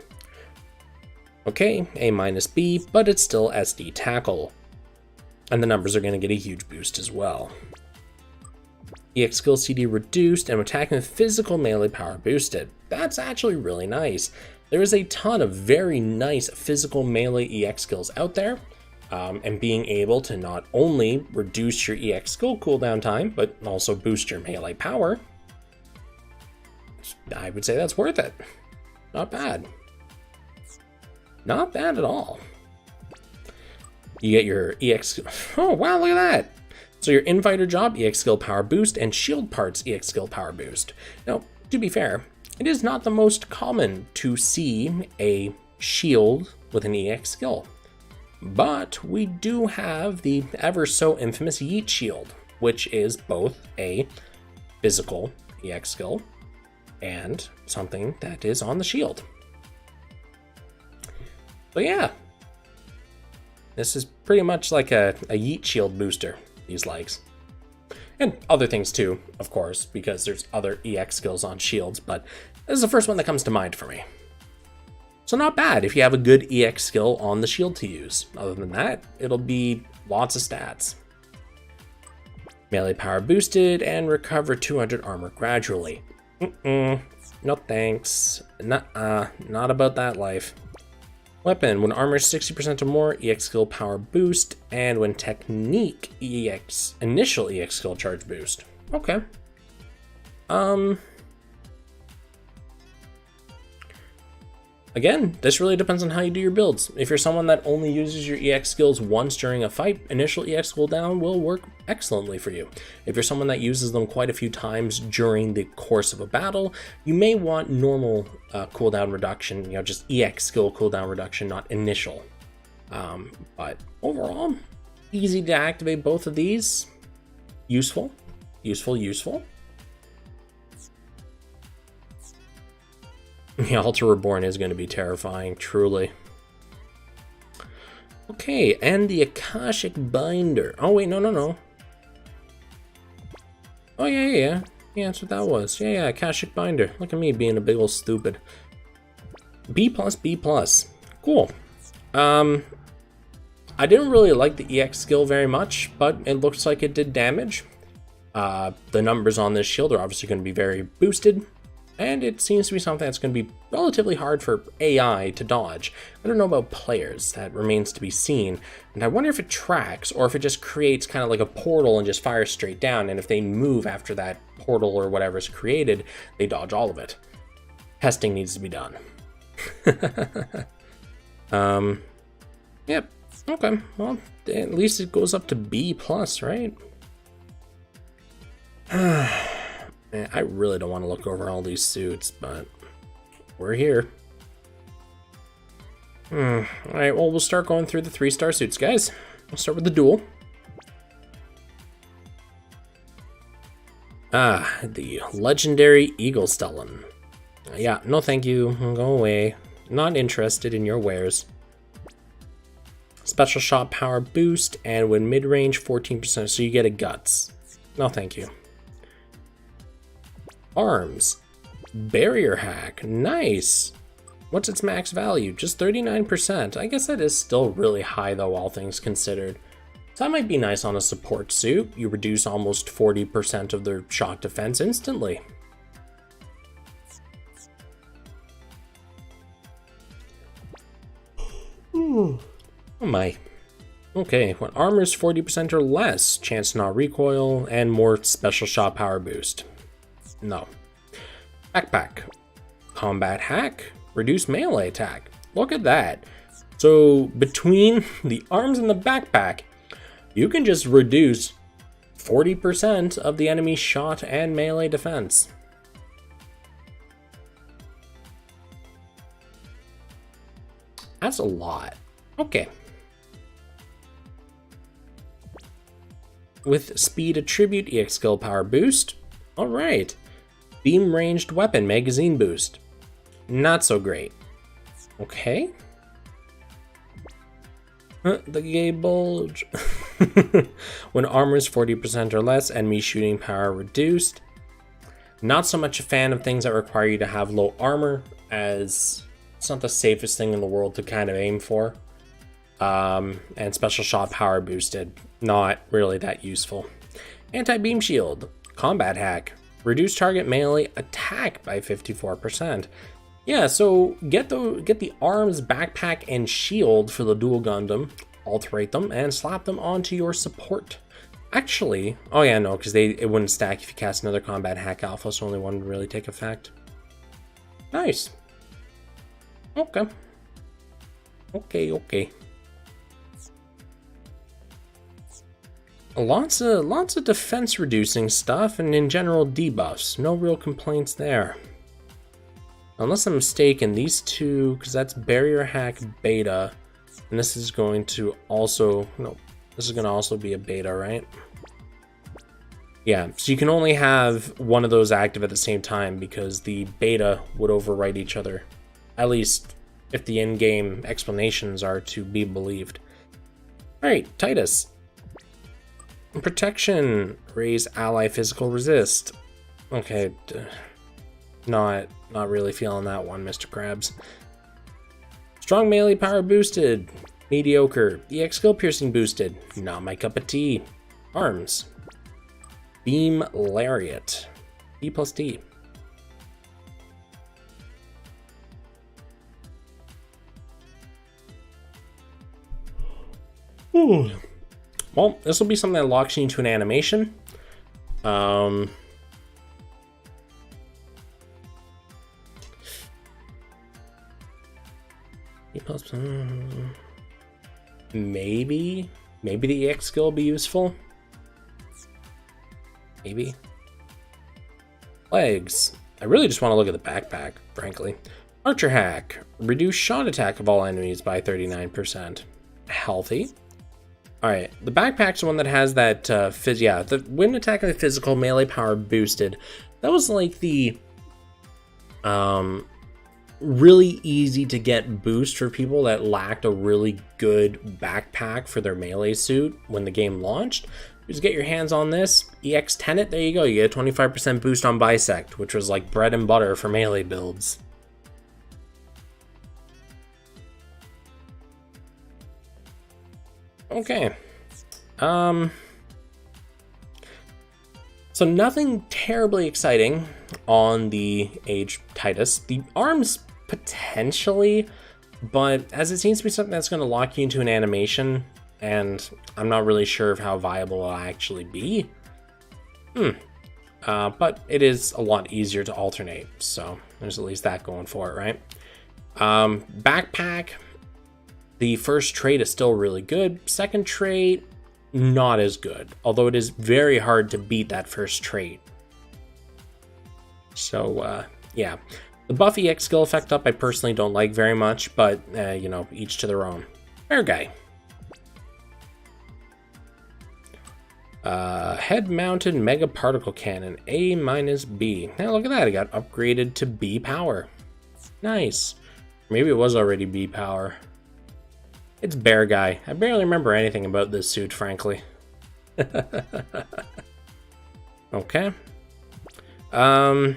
Okay, A minus B, but it's still SD tackle. And the numbers are going to get a huge boost as well. EX skill CD reduced and attacking with physical melee power boosted. That's actually really nice. There is a ton of very nice physical melee EX skills out there. And being able to not only reduce your EX skill cooldown time, but also boost your melee power, I would say that's worth it. Not bad. Not bad at all. You get your EX... Oh, wow, look at that! So your Infighter job, EX skill power boost, and shield parts, EX skill power boost. Now, to be fair, it is not the most common to see a shield with an EX skill. But we do have the ever so infamous Yeet Shield, which is both a physical EX skill and something that is on the shield. So yeah, this is pretty much like a Yeet Shield booster, these legs. And other things too, of course, because there's other EX skills on shields, but this is the first one that comes to mind for me. So not bad if you have a good EX skill on the shield to use. Other than that, it'll be lots of stats. Melee power boosted and recover 200 armor gradually. No thanks. Not about that life. Weapon, when armor is 60% or more, EX skill power boost, and when technique, initial EX skill charge boost. Okay. Again, this really depends on how you do your builds. If you're someone that only uses your EX skills once during a fight, initial EX cooldown will work excellently for you. If you're someone that uses them quite a few times during the course of a battle, you may want normal cooldown reduction, just EX skill cooldown reduction, not initial. But overall, easy to activate both of these. Useful, useful, useful. The Altar Reborn is going to be terrifying, truly. Okay, and the Akashic Binder. Oh, wait, no. Oh, yeah, that's what that was. Yeah, Akashic Binder. Look at me being a big old stupid. B+, B+. Cool. I didn't really like the EX skill very much, but it looks like it did damage. The numbers on this shield are obviously going to be very boosted. and it seems to be something that's going to be relatively hard for AI to dodge. I don't know about players, that remains to be seen, and I wonder if it tracks, or if it just creates kind of like a portal and just fires straight down, and if they move after that portal or whatever is created, they dodge all of it. Testing needs to be done. Yep, okay, well, at least it goes up to B+, right? Man, I really don't want to look over all these suits, but we're here. Alright, well, we'll start going through the 3-star suits, guys. We'll start with the duel. The legendary Eagle Stellan. Yeah, no thank you. Go away. Not interested in your wares. Special shot power boost, and when mid-range, 14%, so you get a guts. No thank you. Arms. Barrier hack. Nice. What's its max value? Just 39%. I guess that is still really high though, all things considered. So that might be nice on a support suit. You reduce almost 40% of their shot defense instantly. Oh my. Okay, when armor is 40% or less, chance to not recoil, and more special shot power boost. No. Backpack. Combat hack. Reduce melee attack. Look at that. So between the arms and the backpack, you can just reduce 40% of the enemy's shot and melee defense. That's a lot. Okay. With speed attribute, EX skill power boost. Alright. Beam ranged weapon magazine boost. Not so great. Okay. The gay bulge. When armor is 40% or less, enemy shooting power reduced. Not so much a fan of things that require you to have low armor, as it's not the safest thing in the world to kind of aim for. And special shot power boosted. Not really that useful. Anti-beam shield. Combat hack. Reduce target melee attack by 54%. Yeah, so get the arms, backpack, and shield for the dual Gundam, alterate them, and slap them onto your support. Actually, oh yeah, no, because it wouldn't stack if you cast another combat hack alpha, so only one would really take effect. Nice. Okay. Okay. Lots of defense reducing stuff, and in general debuffs. No real complaints there. Unless I'm mistaken, these two, because that's barrier hack beta, and this is going to also, no, this is going to also be a beta, right? Yeah, so you can only have one of those active at the same time because the beta would overwrite each other. At least if the in-game explanations are to be believed. Alright, Titus. Protection, raise ally physical resist. Okay, not really feeling that one, Mr. Krabs. Strong melee power boosted, mediocre. EX skill piercing boosted, not my cup of tea. Arms, beam lariat, B+T. Ooh. Well, this will be something that locks you into an animation. Maybe the EX skill will be useful. Maybe. Legs. I really just want to look at the backpack, frankly. Archer hack. Reduce shot attack of all enemies by 39%. Healthy. Alright, the backpack's the one that has that, the when attacking the physical melee power boosted. That was like the, really easy to get boost for people that lacked a really good backpack for their melee suit when the game launched. Just get your hands on this, EX Tenet, there you go, you get a 25% boost on Bisect, which was like bread and butter for melee builds. Okay. So nothing terribly exciting on the age Titus. The arms potentially, but as it seems to be something that's going to lock you into an animation, and I'm not really sure of how viable it'll actually be. But it is a lot easier to alternate, so there's at least that going for it, right? Backpack, the first trait is still really good. Second trait, not as good, although it is very hard to beat that first trait. So, yeah. The buff EX skill effect up I personally don't like very much, but, you know, each to their own. Beargguy. Head-mounted Mega Particle Cannon, A-B. Now look at that, it got upgraded to B power. Nice. Maybe it was already B power. It's Beargguy. I barely remember anything about this suit, frankly. Okay. Oh,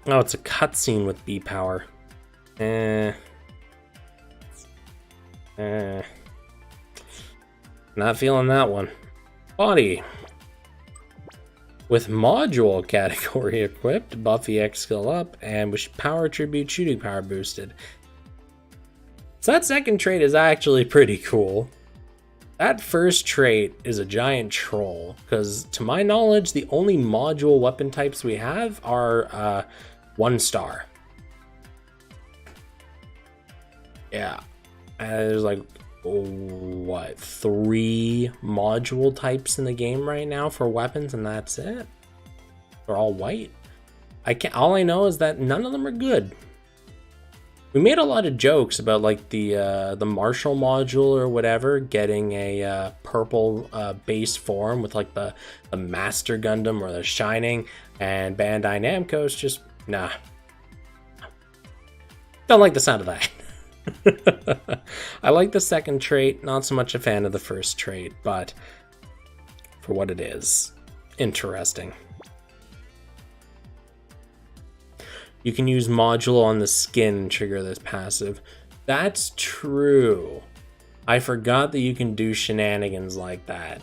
it's a cutscene with B power. Not feeling that one. Body. With module category equipped, buff EX skill up, and with power attribute shooting power boosted. So that second trait is actually pretty cool. That first trait is a giant troll, because to my knowledge, the only module weapon types we have are 1 star. Yeah. There's like, what, 3 module types in the game right now for weapons, and that's it? They're all white. All I know is that none of them are good. We made a lot of jokes about like the Marshall module or whatever getting a purple base form with like the Master Gundam or the Shining, and Bandai Namco's just nah. Don't like the sound of that. I like the second trait, not so much a fan of the first trait, but for what it is, interesting. You can use module on the skin and trigger this passive. That's true. I forgot that you can do shenanigans like that.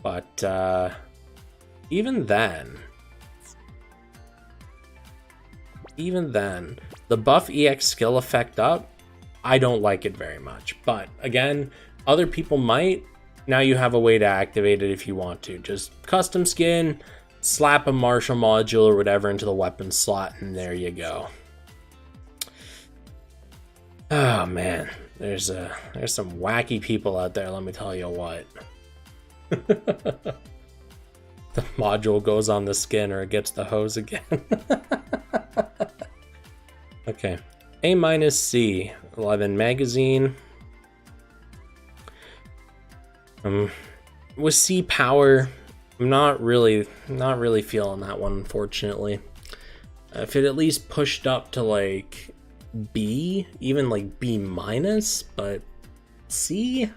But even then, the buff EX skill effect up, I don't like it very much. But again, other people might. Now you have a way to activate it if you want to. Just custom skin, slap a Marshall module or whatever into the weapon slot, and there you go. Oh man, there's some wacky people out there, let me tell you what. The module goes on the skin or it gets the hose again. Okay. A-C, 11 magazine. With C power, I'm not really feeling that one, unfortunately. If it at least pushed up to like B, even like B minus, but C,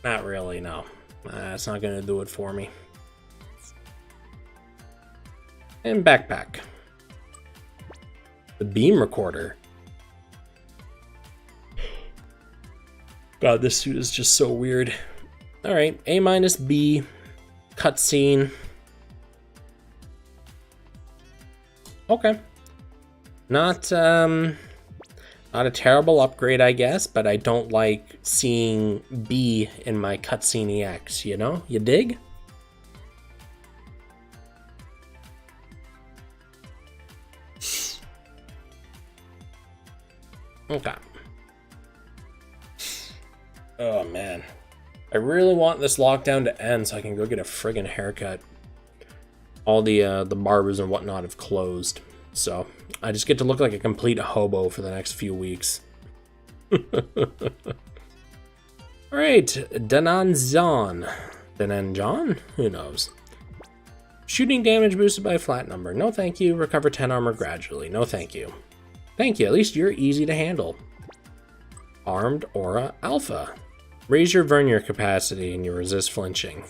not really, no. It's not gonna do it for me. And backpack. The beam recorder. God, this suit is just so weird. All right, A-B, cutscene. Okay. Not a terrible upgrade, I guess, but I don't like seeing B in my cutscene EX, you know? You dig? Okay. Oh man, I really want this lockdown to end so I can go get a friggin' haircut. All the barbers and whatnot have closed, so I just get to look like a complete hobo for the next few weeks. Alright, Dananzon. Dananjon? Who knows? Shooting damage boosted by a flat number. No thank you. Recover 10 armor gradually. No thank you. Thank you, at least you're easy to handle. Armed Aura Alpha. Raise your Vernier capacity and you resist flinching.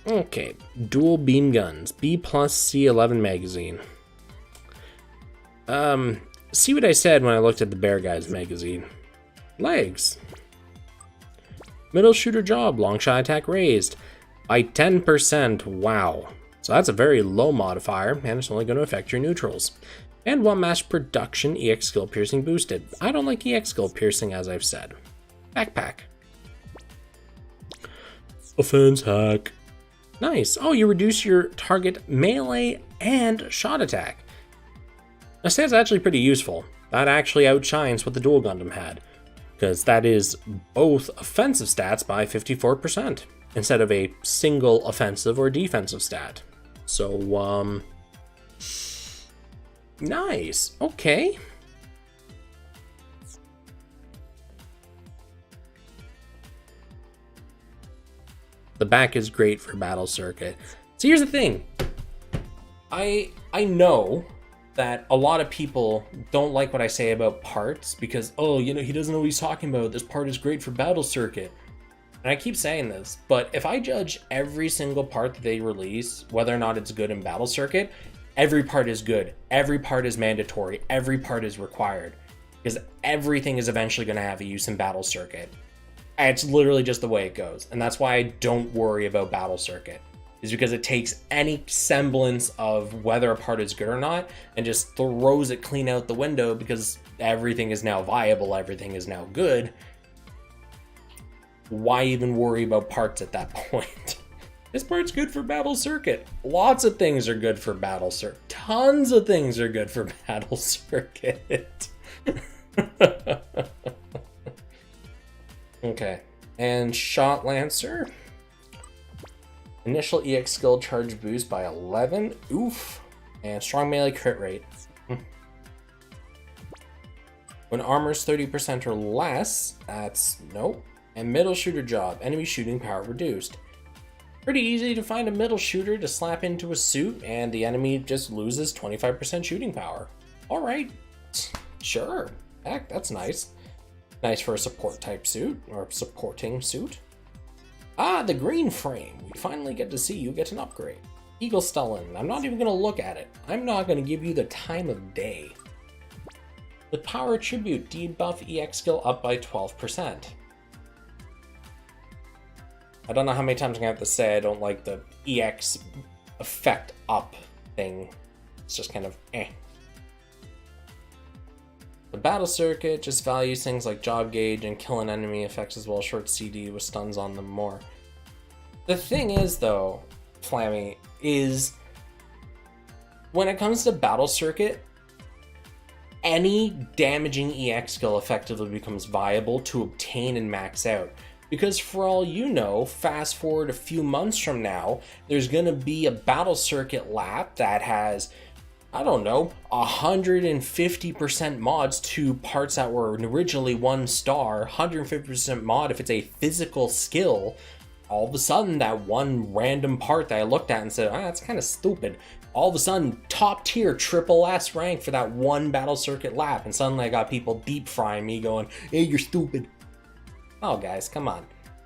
Okay, dual beam guns, B plus C11 magazine. See what I said when I looked at the Beargguy magazine. Legs. Middle shooter job, long shot attack raised by 10%. Wow. So that's a very low modifier, and it's only going to affect your neutrals. And 1 mass production EX skill piercing boosted. I don't like EX skill piercing, as I've said. Backpack. Offense hack. Nice. Oh, you reduce your target melee and shot attack. I say it's actually pretty useful. That actually outshines what the dual Gundam had, because that is both offensive stats by 54% instead of a single offensive or defensive stat. So, nice. Okay. The back is great for battle circuit. So here's the thing. I know that a lot of people don't like what I say about parts because, oh, you know, he doesn't know what he's talking about. This part is great for battle circuit. And I keep saying this, but if I judge every single part that they release, whether or not it's good in battle circuit, every part is good. Every part is mandatory. Every part is required because everything is eventually going to have a use in battle circuit. It's literally just the way it goes. And that's why I don't worry about battle circuit, is because it takes any semblance of whether a part is good or not and just throws it clean out the window because everything is now viable, everything is now good. Why even worry about parts at that point? This part's good for battle circuit. Lots of things are good for battle circuit. Tons of things are good for battle circuit. Okay, and Shot Lancer. Initial EX skill charge boost by 11. Oof. And strong melee crit rate. When armor's 30% or less, that's nope. And middle shooter job, enemy shooting power reduced. Pretty easy to find a middle shooter to slap into a suit and the enemy just loses 25% shooting power. All right, sure. Heck, that's nice. Nice for a support type suit, or supporting suit. Ah, the green frame. We finally get to see you get an upgrade. Eagle Stullen. I'm not even going to look at it. I'm not going to give you the time of day. The power attribute, debuff EX skill up by 12%. I don't know how many times I'm going to have to say I don't like the EX effect up thing. It's just kind of eh. The battle circuit just values things like job gauge and kill an enemy effects as well as short CD with stuns on them more. The thing is though, Flammy, is when it comes to battle circuit, any damaging EX skill effectively becomes viable to obtain and max out. Because for all you know, fast forward a few months from now, there's going to be a battle circuit lap that has, I don't know, 150% mods to parts that were originally 1 star, 150% mod if it's a physical skill. All of a sudden, that one random part that I looked at and said, that's kind of stupid. All of a sudden, top tier, triple S rank for that one battle circuit lap. And suddenly I got people deep frying me going, hey, you're stupid. Oh, guys, come on.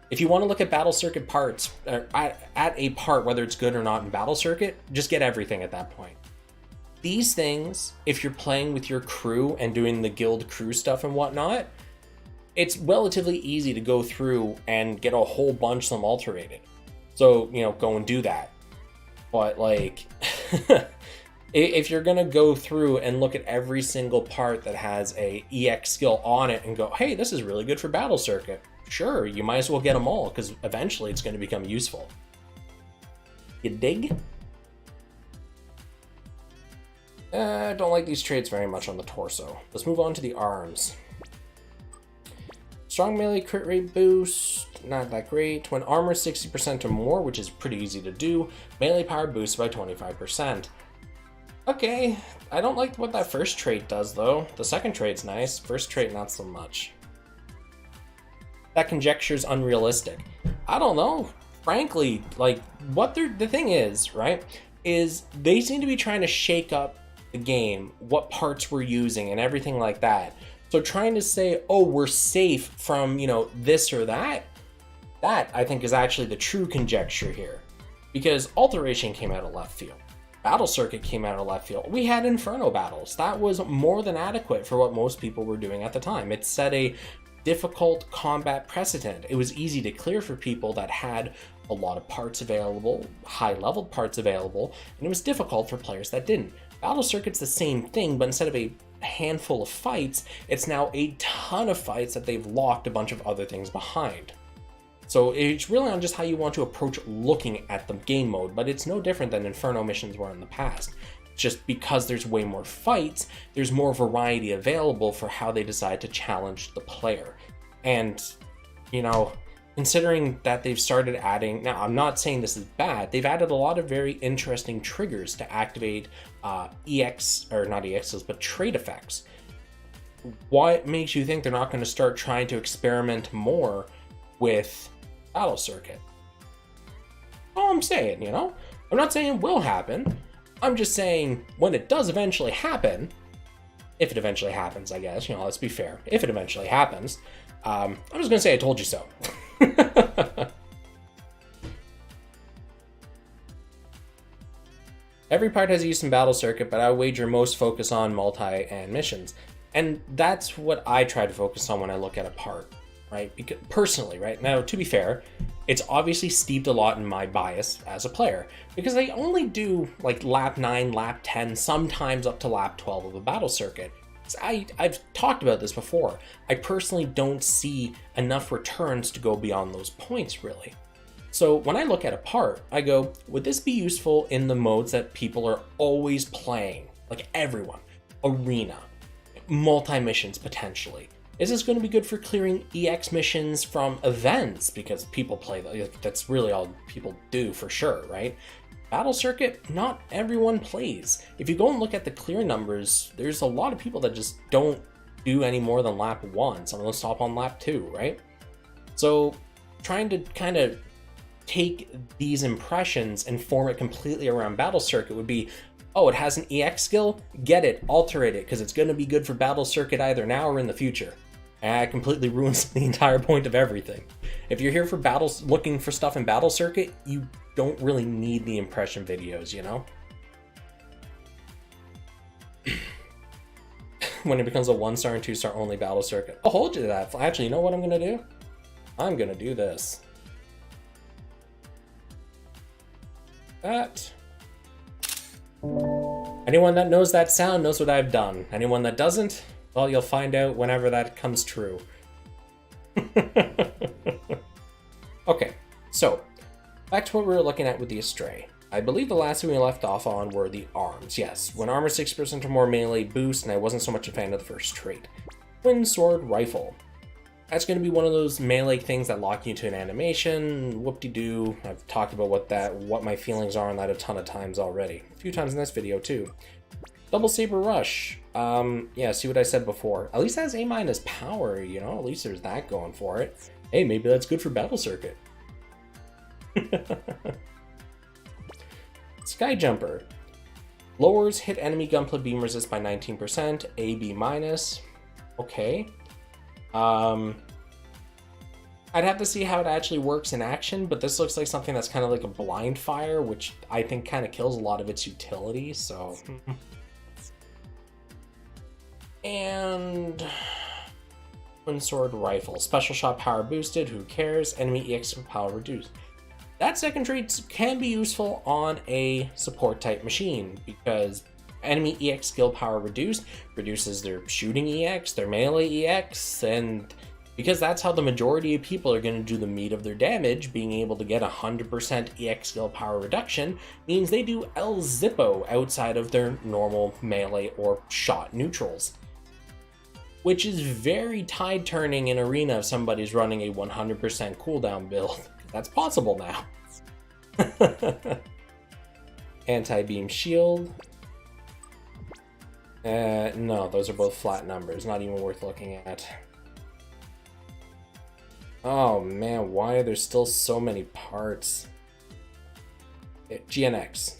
If you want to look at battle circuit parts, at a part, whether it's good or not in battle circuit, just get everything at that point. These things, if you're playing with your crew and doing the guild crew stuff and whatnot, it's relatively easy to go through and get a whole bunch of them alterated. So, you know, go and do that. But, like, if you're going to go through and look at every single part that has a EX skill on it and go, hey, this is really good for battle circuit. Sure, you might as well get them all because eventually it's going to become useful. You dig? I don't like these traits very much on the torso. Let's move on to the arms. Strong melee crit rate boost, not that great. When armor 60% or more, which is pretty easy to do, melee power boosts by 25%. Okay, I don't like what that first trait does though. The second trait's nice, first trait not so much. That conjecture's unrealistic. I don't know. Frankly, like, what the thing is, right, is they seem to be trying to shake up the game, what parts we're using and everything like that. So trying to say, oh, we're safe from, you know, this or that, that I think is actually the true conjecture here. Because Alteration came out of left field. Battle Circuit came out of left field. We had Inferno battles. That was more than adequate for what most people were doing at the time. It set a difficult combat precedent. It was easy to clear for people that had a lot of parts available, high-level parts available, and it was difficult for players that didn't. Battle Circuit's the same thing, but instead of a handful of fights, it's now a ton of fights that they've locked a bunch of other things behind. So it's really on just how you want to approach looking at the game mode, but it's no different than Inferno missions were in the past. Just because there's way more fights, there's more variety available for how they decide to challenge the player. And, you know, considering that they've started adding, now I'm not saying this is bad, they've added a lot of very interesting triggers to activate EX, or not EXs, but trait effects. What makes you think they're not going to start trying to experiment more with Battle Circuit? All I'm saying, you know? I'm not saying it will happen. I'm just saying when it does eventually happen, if it eventually happens, I guess, you know, let's be fair. If it eventually happens, I'm just going to say I told you so. Every part has use in Battle Circuit, but I wager most focus on multi and missions. And that's what I try to focus on when I look at a part, right? Because personally, right? Now, to be fair, it's obviously steeped a lot in my bias as a player, because they only do like lap 9, lap 10, sometimes up to lap 12 of a Battle Circuit. I've talked about this before. I personally don't see enough returns to go beyond those points, really. So when I look at a part, I go, would this be useful in the modes that people are always playing? Like everyone. Arena. Multi-missions, potentially. Is this going to be good for clearing EX missions from events? Because people play, that's really all people do for sure, right? Battle Circuit, not everyone plays. If you go and look at the clear numbers, there's a lot of people that just don't do any more than lap 1. Some of them stop on lap 2, right? So trying to kind of take these impressions and form it completely around Battle Circuit would be, oh, it has an EX skill? Get it, alterate it, because it's going to be good for Battle Circuit either now or in the future. And it completely ruins the entire point of everything. If you're here for battles, looking for stuff in Battle Circuit, you don't really need the impression videos, you know? When it becomes a 1-star and 2-star only Battle Circuit. I'll hold you to that. Actually, you know what I'm going to do? I'm going to do this. That. Anyone that knows that sound knows what I've done. Anyone that doesn't, well, you'll find out whenever that comes true. Okay, so back to what we were looking at with the Astray. I believe the last thing we left off on were the arms. Yes, when armor 6% or more melee boost, and I wasn't so much a fan of the first trait. Twin Sword Rifle. That's going to be one of those melee things that lock you into an animation. Whoop-de-doo. I've talked about what my feelings are on that a ton of times already. A few times in this video too. Double Saber Rush. Yeah, see what I said before. At least it has A- power, you know? At least there's that going for it. Hey, maybe that's good for Battle Circuit. Sky Jumper. Lowers hit enemy Gunpla beam resist by 19%. A-B-. Okay. I'd have to see how it actually works in action, but this looks like something that's kind of like a blind fire, which I think kind of kills a lot of its utility, so... And... Twin Sword Rifle. Special shot power boosted, who cares? Enemy EX power reduced. That second trait can be useful on a support type machine, because enemy EX skill power reduced reduces their shooting EX, their melee EX, and because that's how the majority of people are going to do the meat of their damage, being able to get 100% EX skill power reduction means they do El Zippo outside of their normal melee or shot neutrals. Which is very tide turning in arena if somebody's running a 100% cooldown build. That's possible now. Anti-beam shield. No, those are both flat numbers, not even worth looking at. Oh man, why are there still so many parts? GNX.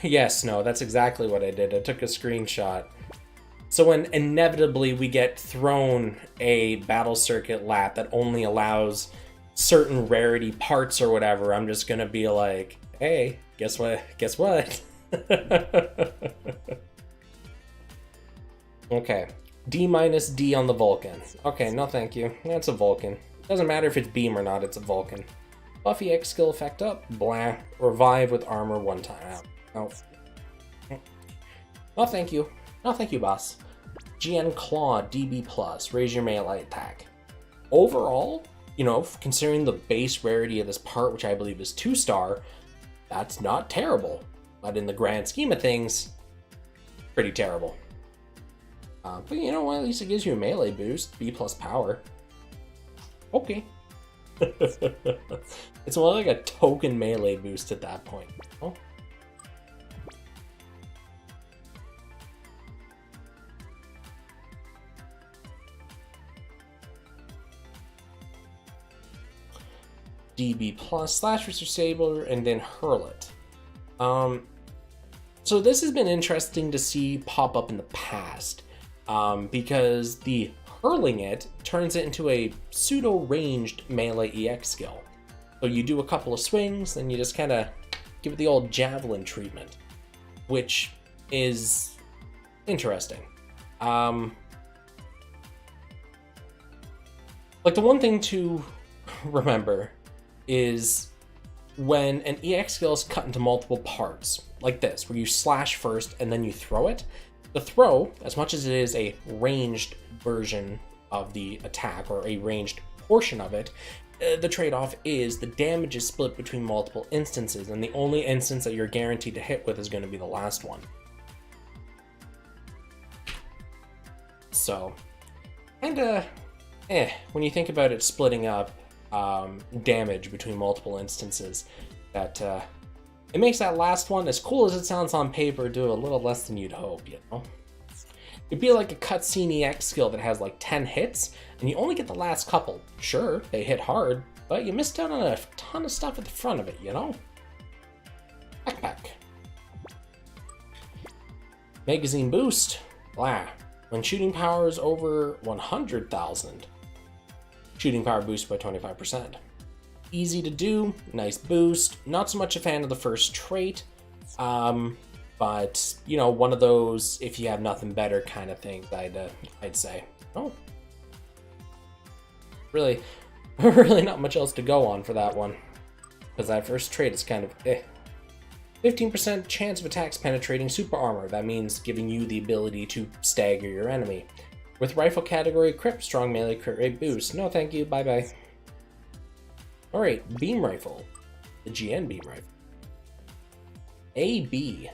Yes, no, that's exactly what I did. I took a screenshot. So when inevitably we get thrown a battle circuit lap that only allows certain rarity parts or whatever, I'm just gonna be like, hey, guess what? Guess what? Okay. D minus D on the Vulcan. Okay, no thank you. That's a Vulcan. Doesn't matter if it's beam or not, it's a Vulcan. Buffy X skill effect up. Blah. Revive with armor one time out. No. No thank you. No thank you, boss. GN Claw DB plus. Raise your melee attack. Overall, you know, considering the base rarity of this part, which I believe is 2-star, that's not terrible. But in the grand scheme of things, pretty terrible. But you know what, at least it gives you a melee boost, B plus power. Okay. It's more like a token melee boost at that point. Oh. DB plus, slash with your saber, and then hurl it. So this has been interesting to see pop up in the past. Because the hurling it turns it into a pseudo-ranged melee EX skill. So you do a couple of swings, then you just kind of give it the old javelin treatment, which is interesting. Like the one thing to remember is when an EX skill is cut into multiple parts, like this, where you slash first and then you throw it, the throw, as much as it is a ranged version of the attack, or a ranged portion of it, the trade-off is the damage is split between multiple instances, and the only instance that you're guaranteed to hit with is going to be the last one. So, kinda, when you think about it splitting up damage between multiple instances, that it makes that last one, as cool as it sounds on paper, do a little less than you'd hope, you know? It'd be like a cutscene EX skill that has like 10 hits, and you only get the last couple. Sure, they hit hard, but you missed out on a ton of stuff at the front of it, you know? Backpack. Magazine boost. Blah. When shooting power is over 100,000, shooting power boost by 25%. Easy to do, nice boost. Not so much a fan of the first trait, but you know, one of those if you have nothing better kind of things. I'd say. Oh, really, really not much else to go on for that one, because that first trait is kind of 15% chance of attacks penetrating super armor. That means giving you the ability to stagger your enemy. With rifle category, crit, strong melee crit rate boost. No thank you, bye bye. Alright, beam rifle. The GN beam rifle. AB.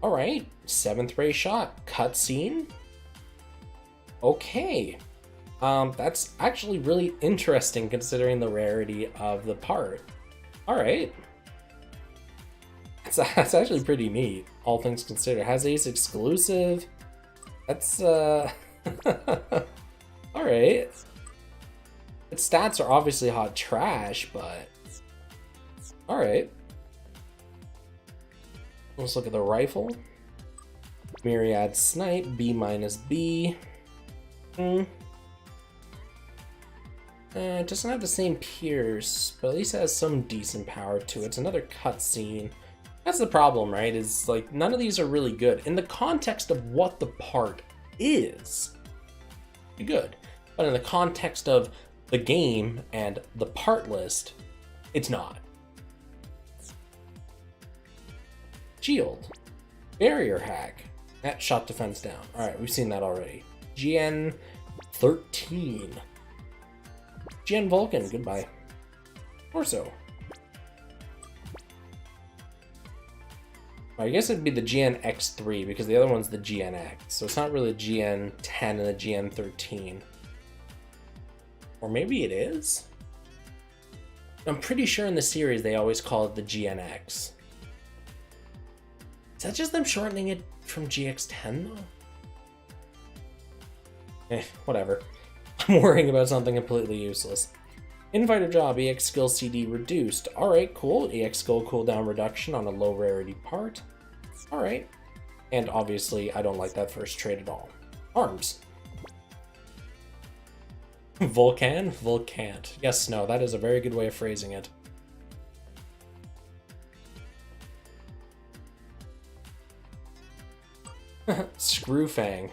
Alright, 7th ray shot. Cutscene. Okay. That's actually really interesting considering the rarity of the part. Alright. That's actually pretty neat, all things considered. Has Ace exclusive. That's, alright. Its stats are obviously hot trash, but alright. Let's look at the rifle. Myriad Snipe, B minus B. It doesn't have the same pierce, but at least it has some decent power to it. It's another cutscene. That's the problem, right? Is like none of these are really good. In the context of what the part is, good. But in the context of the game and the part list, it's not. Shield. Barrier hack. That shot defense down. Alright, we've seen that already. GN 13. GN Vulcan, goodbye. Torso. I guess it'd be the GN X3 because the other one's the GN X. So it's not really GN 10 and the GN 13. Or maybe it is? I'm pretty sure in the series they always call it the GN X. Is that just them shortening it from GX10 though? Whatever. I'm worrying about something completely useless. Infighter job, EX skill CD reduced. Alright, cool. EX skill cooldown reduction on a low rarity part. Alright. And obviously, I don't like that first trait at all. Arms. Vulcan? Vulcant. Yes, no, that is a very good way of phrasing it. Screwfang.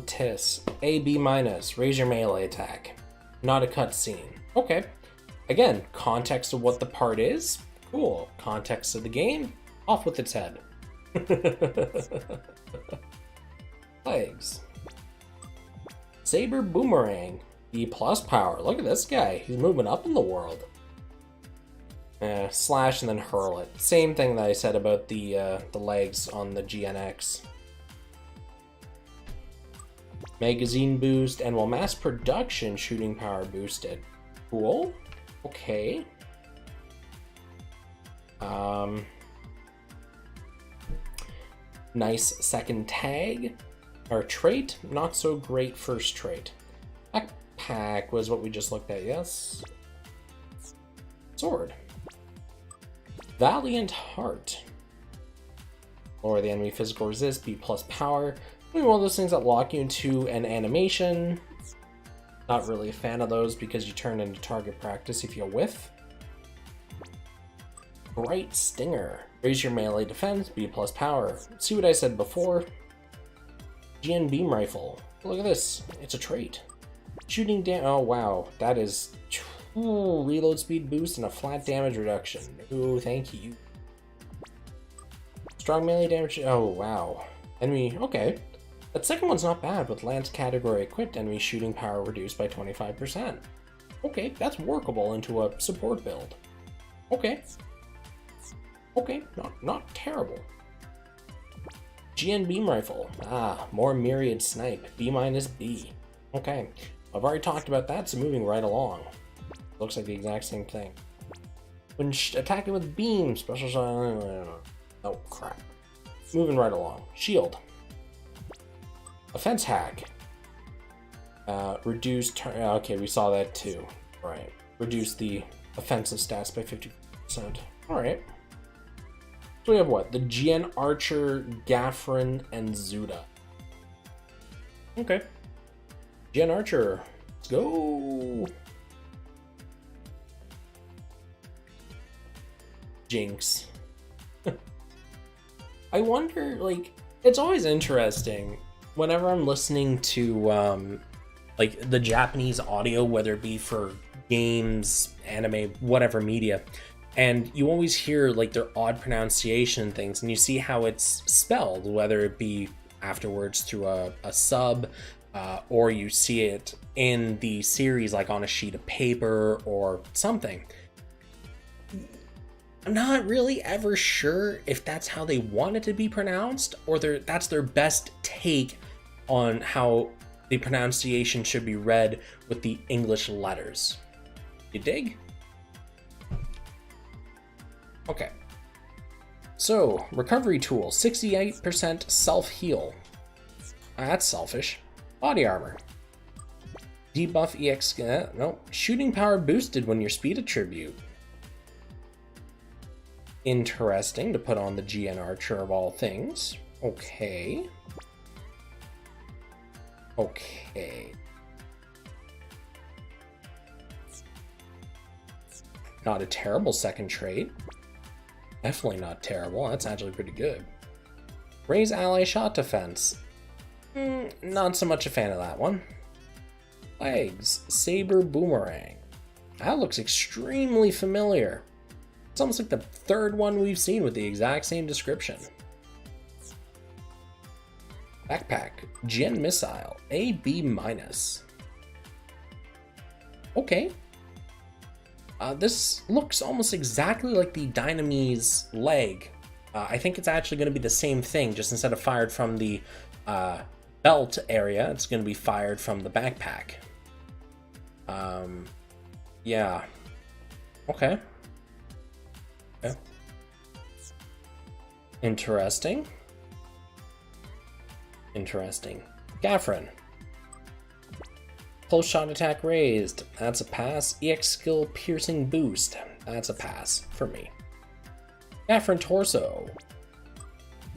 Tis. A, B-, raise your melee attack. Not a cutscene. Okay. Again, context of what the part is. Cool. Context of the game. Off with its head. Legs. Saber Boomerang. B+ power. Look at this guy. He's moving up in the world. Slash and then hurl it. Same thing that I said about the legs on the GNX. Magazine boost, and while mass production shooting power boosted. Cool. Okay. Nice second tag. Or trait, not so great first trait. Backpack was what we just looked at, yes? Sword. Valiant Heart. Lower the enemy physical resist, B+ power. One of those things that lock you into an animation. Not really a fan of those because you turn into target practice if you whiff. Bright Stinger. Raise your melee defense, B+ power. See what I said before? GN Beam Rifle. Look at this. It's a trait. Shooting damage. Oh, wow. That is reload speed boost and a flat damage reduction. Oh, thank you. Strong melee damage. Oh, wow. Enemy. Okay. That second one's not bad, with Lance category equipped, enemy shooting power reduced by 25%. Okay, that's workable into a support build. Okay. Okay, not terrible. GN Beam Rifle. Ah, more Myriad Snipe. B-, B. Okay, I've already talked about that, so moving right along. Looks like the exact same thing. When attacking with beam, special shot. Oh, crap. Moving right along. Shield. Offense hack. Reduce okay, we saw that too. Right. Reduce the offensive stats by 50%. Alright. So we have what? The GN Archer, Gaffrin, and Zuda. Okay. GN Archer. Let's go. Jinx. I wonder, like, it's always interesting whenever I'm listening to like the Japanese audio, whether it be for games, anime, whatever media, and you always hear like their odd pronunciation things, and you see how it's spelled, whether it be afterwards through a sub, or you see it in the series like on a sheet of paper or something. I'm not really ever sure if that's how they want it to be pronounced, or that's their best take on how the pronunciation should be read with the English letters. You dig? Okay. So, recovery tool, 68% self-heal. That's selfish. Body armor. Debuff EX, no. Shooting power boosted when your speed attribute. Interesting to put on the GN Archer of all things. Okay. Okay. Not a terrible second trait. Definitely not terrible. That's actually pretty good. Raise ally shot defense. Not so much a fan of that one. Legs. Saber Boomerang. That looks extremely familiar. It's almost like the third one we've seen with the exact same description. Backpack. Gen Missile. A, B-. Okay. This looks almost exactly like the Dynamese leg. I think it's actually going to be the same thing, just instead of fired from the belt area, it's going to be fired from the backpack. Yeah. Okay. Okay. Interesting. Interesting. Gaffrin. Close shot attack raised. That's a pass. EX skill piercing boost. That's a pass for me. Gaffrin torso.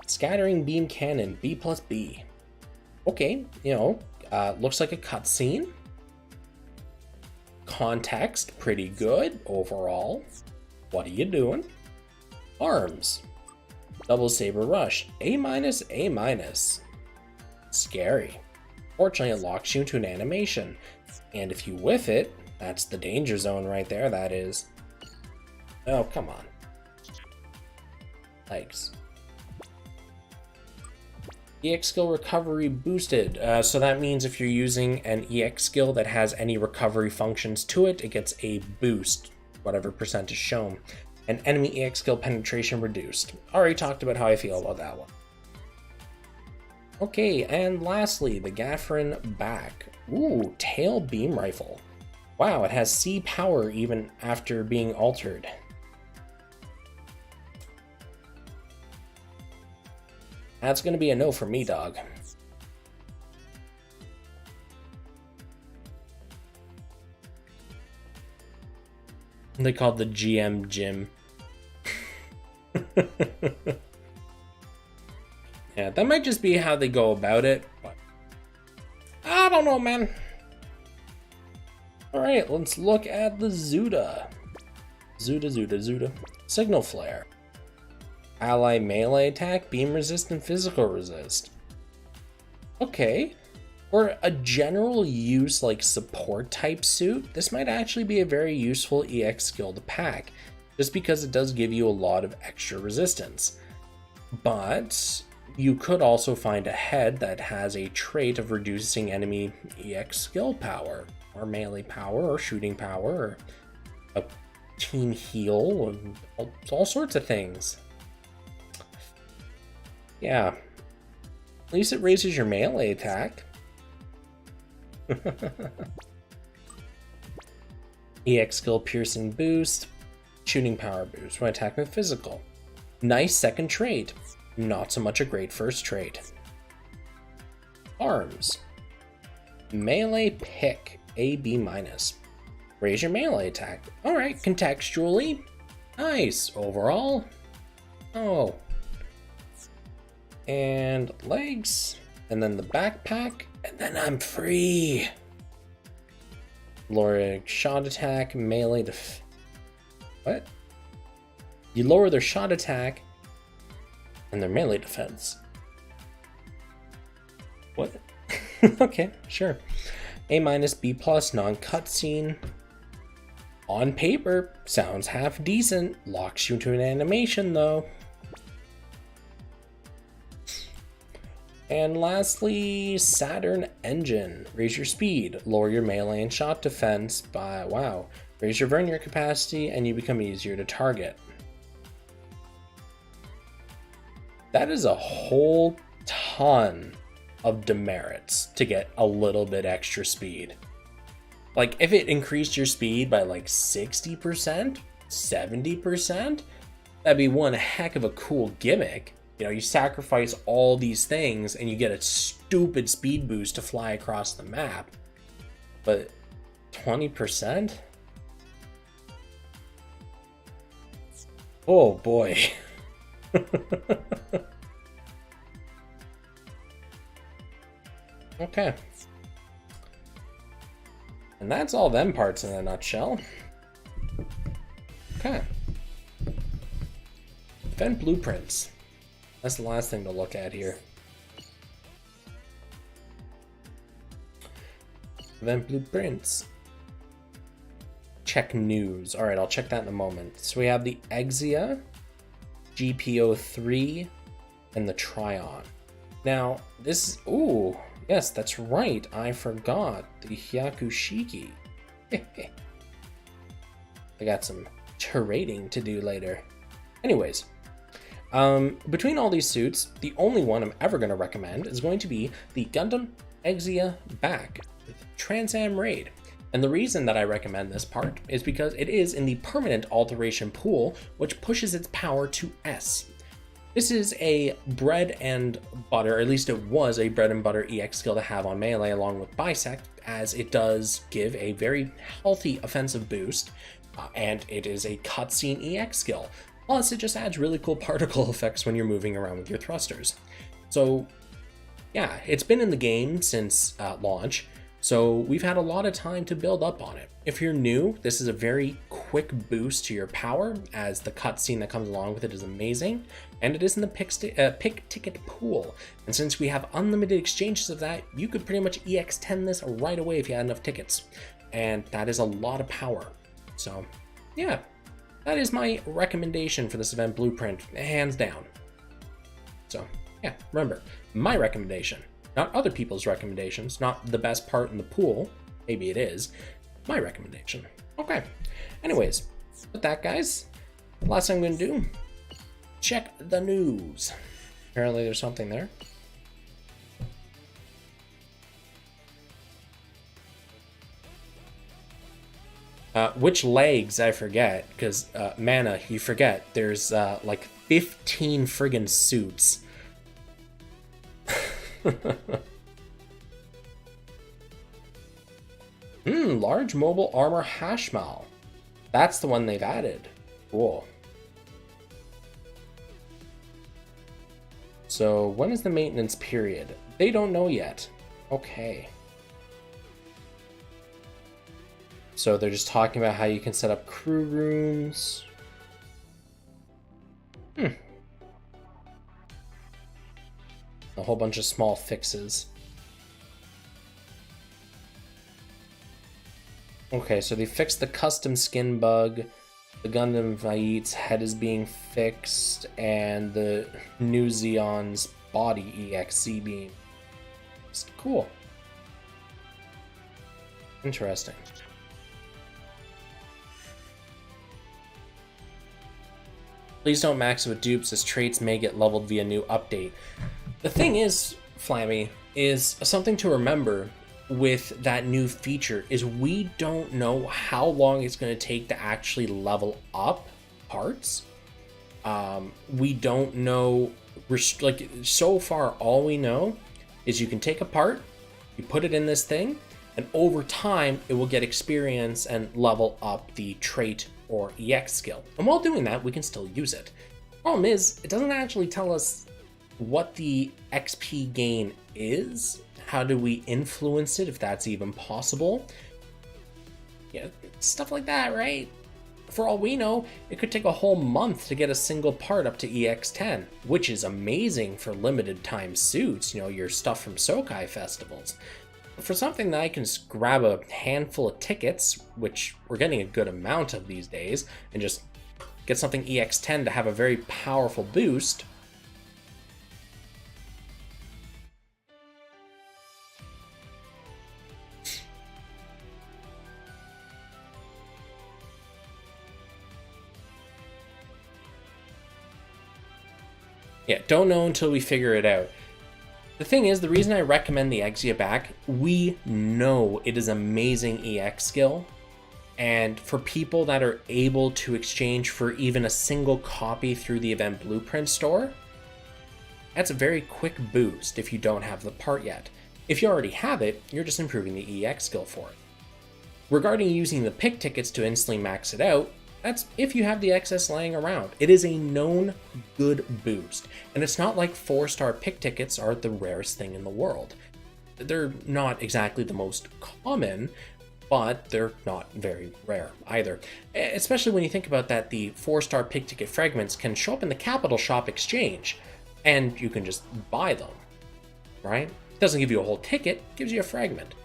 Scattering Beam Cannon, B+B. Okay, looks like a cutscene. Context, pretty good overall. What are you doing? Arms. Double Saber Rush, A-, A-. Scary. Fortunately, it locks you into an animation. And if you whiff it, that's the danger zone right there, that is. Oh, come on. Legs. EX skill recovery boosted. So that means if you're using an EX skill that has any recovery functions to it, it gets a boost, whatever percent is shown. And enemy EX skill penetration reduced. Already talked about how I feel about that one. Okay, and lastly, the Gaffrin back. Ooh, tail beam rifle. Wow, it has C power even after being altered. That's gonna be a no for me, dog. They called the GM Jim. Yeah, that might just be how they go about it, but I don't know, man. Alright, let's look at the Zuda. Zuda. Signal Flare. Ally melee attack, beam resist, and physical resist. Okay. For a general use like support type suit, this might actually be a very useful EX skill to pack, just because it does give you a lot of extra resistance. But you could also find a head that has a trait of reducing enemy EX skill power, or melee power, or shooting power, or a team heal, and all sorts of things. Yeah. At least it raises your melee attack. EX skill piercing boost, shooting power boost when attacking with physical. Nice second trait. Not so much a great first trait. Arms. Melee pick, A, B-. Raise your melee attack. Alright, contextually. Nice. Overall. Oh. And legs. And then the backpack. And then I'm free. Lower shot attack, melee what? You lower their shot attack and their melee defense. What? Okay, sure. A-, B+, non-cutscene. On paper, sounds half decent. Locks you into an animation though. And lastly, Saturn Engine. Raise your speed, lower your melee and shot defense by, wow. Raise your vernier capacity and you become easier to target. That is a whole ton of demerits to get a little bit extra speed. Like, if it increased your speed by like 60%, 70%, that'd be one heck of a cool gimmick. You know, you sacrifice all these things and you get a stupid speed boost to fly across the map. But 20%? Oh boy. Okay. And that's all them parts in a nutshell. Okay. Event blueprints. That's the last thing to look at here. Event blueprints. Check news. Alright, I'll check that in a moment. So we have the Exia, GPO3, and the Tryon. Now, this... Ooh, yes, that's right. I forgot. The Hyakushiki. I got some trading to do later. Anyways. Between all these suits, the only one I'm ever going to recommend is going to be the Gundam Exia back with Trans Am Raid. And the reason that I recommend this part is because it is in the permanent alteration pool, which pushes its power to S. This is a bread and butter, or at least it was a bread and butter EX skill to have on melee along with Bisect, as it does give a very healthy offensive boost, and it is a cutscene EX skill. Plus, it just adds really cool particle effects when you're moving around with your thrusters. So yeah, it's been in the game since launch, so we've had a lot of time to build up on it. If you're new, this is a very quick boost to your power, as the cutscene that comes along with it is amazing, and it is in the pick ticket pool. And since we have unlimited exchanges of that, you could pretty much EX10 this right away if you had enough tickets, and that is a lot of power. So yeah, that is my recommendation for this event blueprint, hands down. So yeah, remember, my recommendation, not other people's recommendations, not the best part in the pool, maybe it is, my recommendation. Okay, anyways, with that, guys, last thing I'm gonna do, check the news. Apparently there's something there. Which legs, I forget, because Mana, you forget, there's like 15 friggin' suits. Large mobile armor hashmal. That's the one they've added. Cool. So when is the maintenance period? They don't know yet. Okay. So they're just talking about how you can set up crew rooms. A whole bunch of small fixes. Okay, so they fixed the custom skin bug, the Gundam Vait's head is being fixed, and the new Zeon's body EXC beam. It's cool. Interesting. Please don't max with dupes, as traits may get leveled via new update. The thing is, Flammy, is something to remember with that new feature is we don't know how long it's going to take to actually level up parts. We don't know, like, so far all we know is you can take a part, you put it in this thing, and over time it will get experience and level up the trait or EX skill. And while doing that, we can still use it. Problem is, it doesn't actually tell us what the XP gain is. How do we influence it, if that's even possible? Yeah, stuff like that, right? For all we know, it could take a whole month to get a single part up to EX10, which is amazing for limited time suits, you know, your stuff from Sokai festivals. For something that I can just grab a handful of tickets, which we're getting a good amount of these days, and just get something EX10 to have a very powerful boost. Yeah, don't know until we figure it out. The thing is, the reason I recommend the Exia back, we know it is amazing EX skill, and for people that are able to exchange for even a single copy through the event blueprint store, that's a very quick boost if you don't have the part yet. If you already have it, you're just improving the EX skill for it. Regarding using the pick tickets to instantly max it out, that's if you have the excess laying around. It is a known good boost. And it's not like 4-star pick tickets are the rarest thing in the world. They're not exactly the most common, but they're not very rare either. Especially when you think about that, the 4-star pick ticket fragments can show up in the Capital Shop exchange, and you can just buy them, right? It doesn't give you a whole ticket, it gives you a fragment.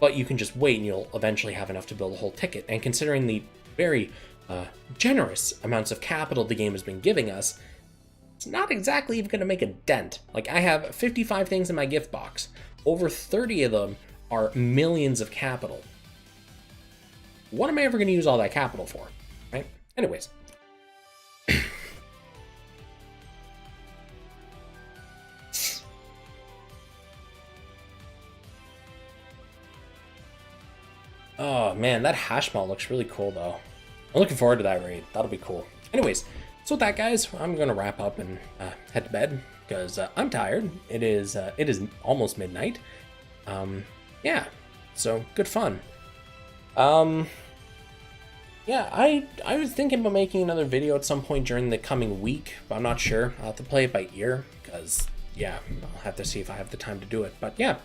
But you can just wait and you'll eventually have enough to build a whole ticket. And considering the very generous amounts of capital the game has been giving us, it's not exactly even going to make a dent. Like, I have 55 things in my gift box. Over 30 of them are millions of capital. What am I ever going to use all that capital for, right? Anyways. Oh man, that hashmal looks really cool though. I'm looking forward to that raid. That'll be cool. Anyways, so with that, guys, I'm gonna wrap up and head to bed because I'm tired. It is almost midnight. Yeah, so good fun. yeah, I was thinking about making another video at some point during the coming week, but I'm not sure. I'll have to play it by ear, because, yeah, I'll have to see if I have the time to do it. But yeah,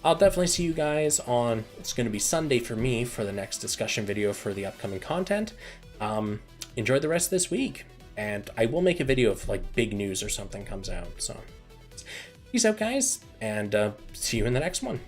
I'll definitely see you guys on, it's going to be Sunday for me for the next discussion video for the upcoming content. Enjoy the rest of this week, and I will make a video if like big news or something comes out. So peace out, guys, and see you in the next one.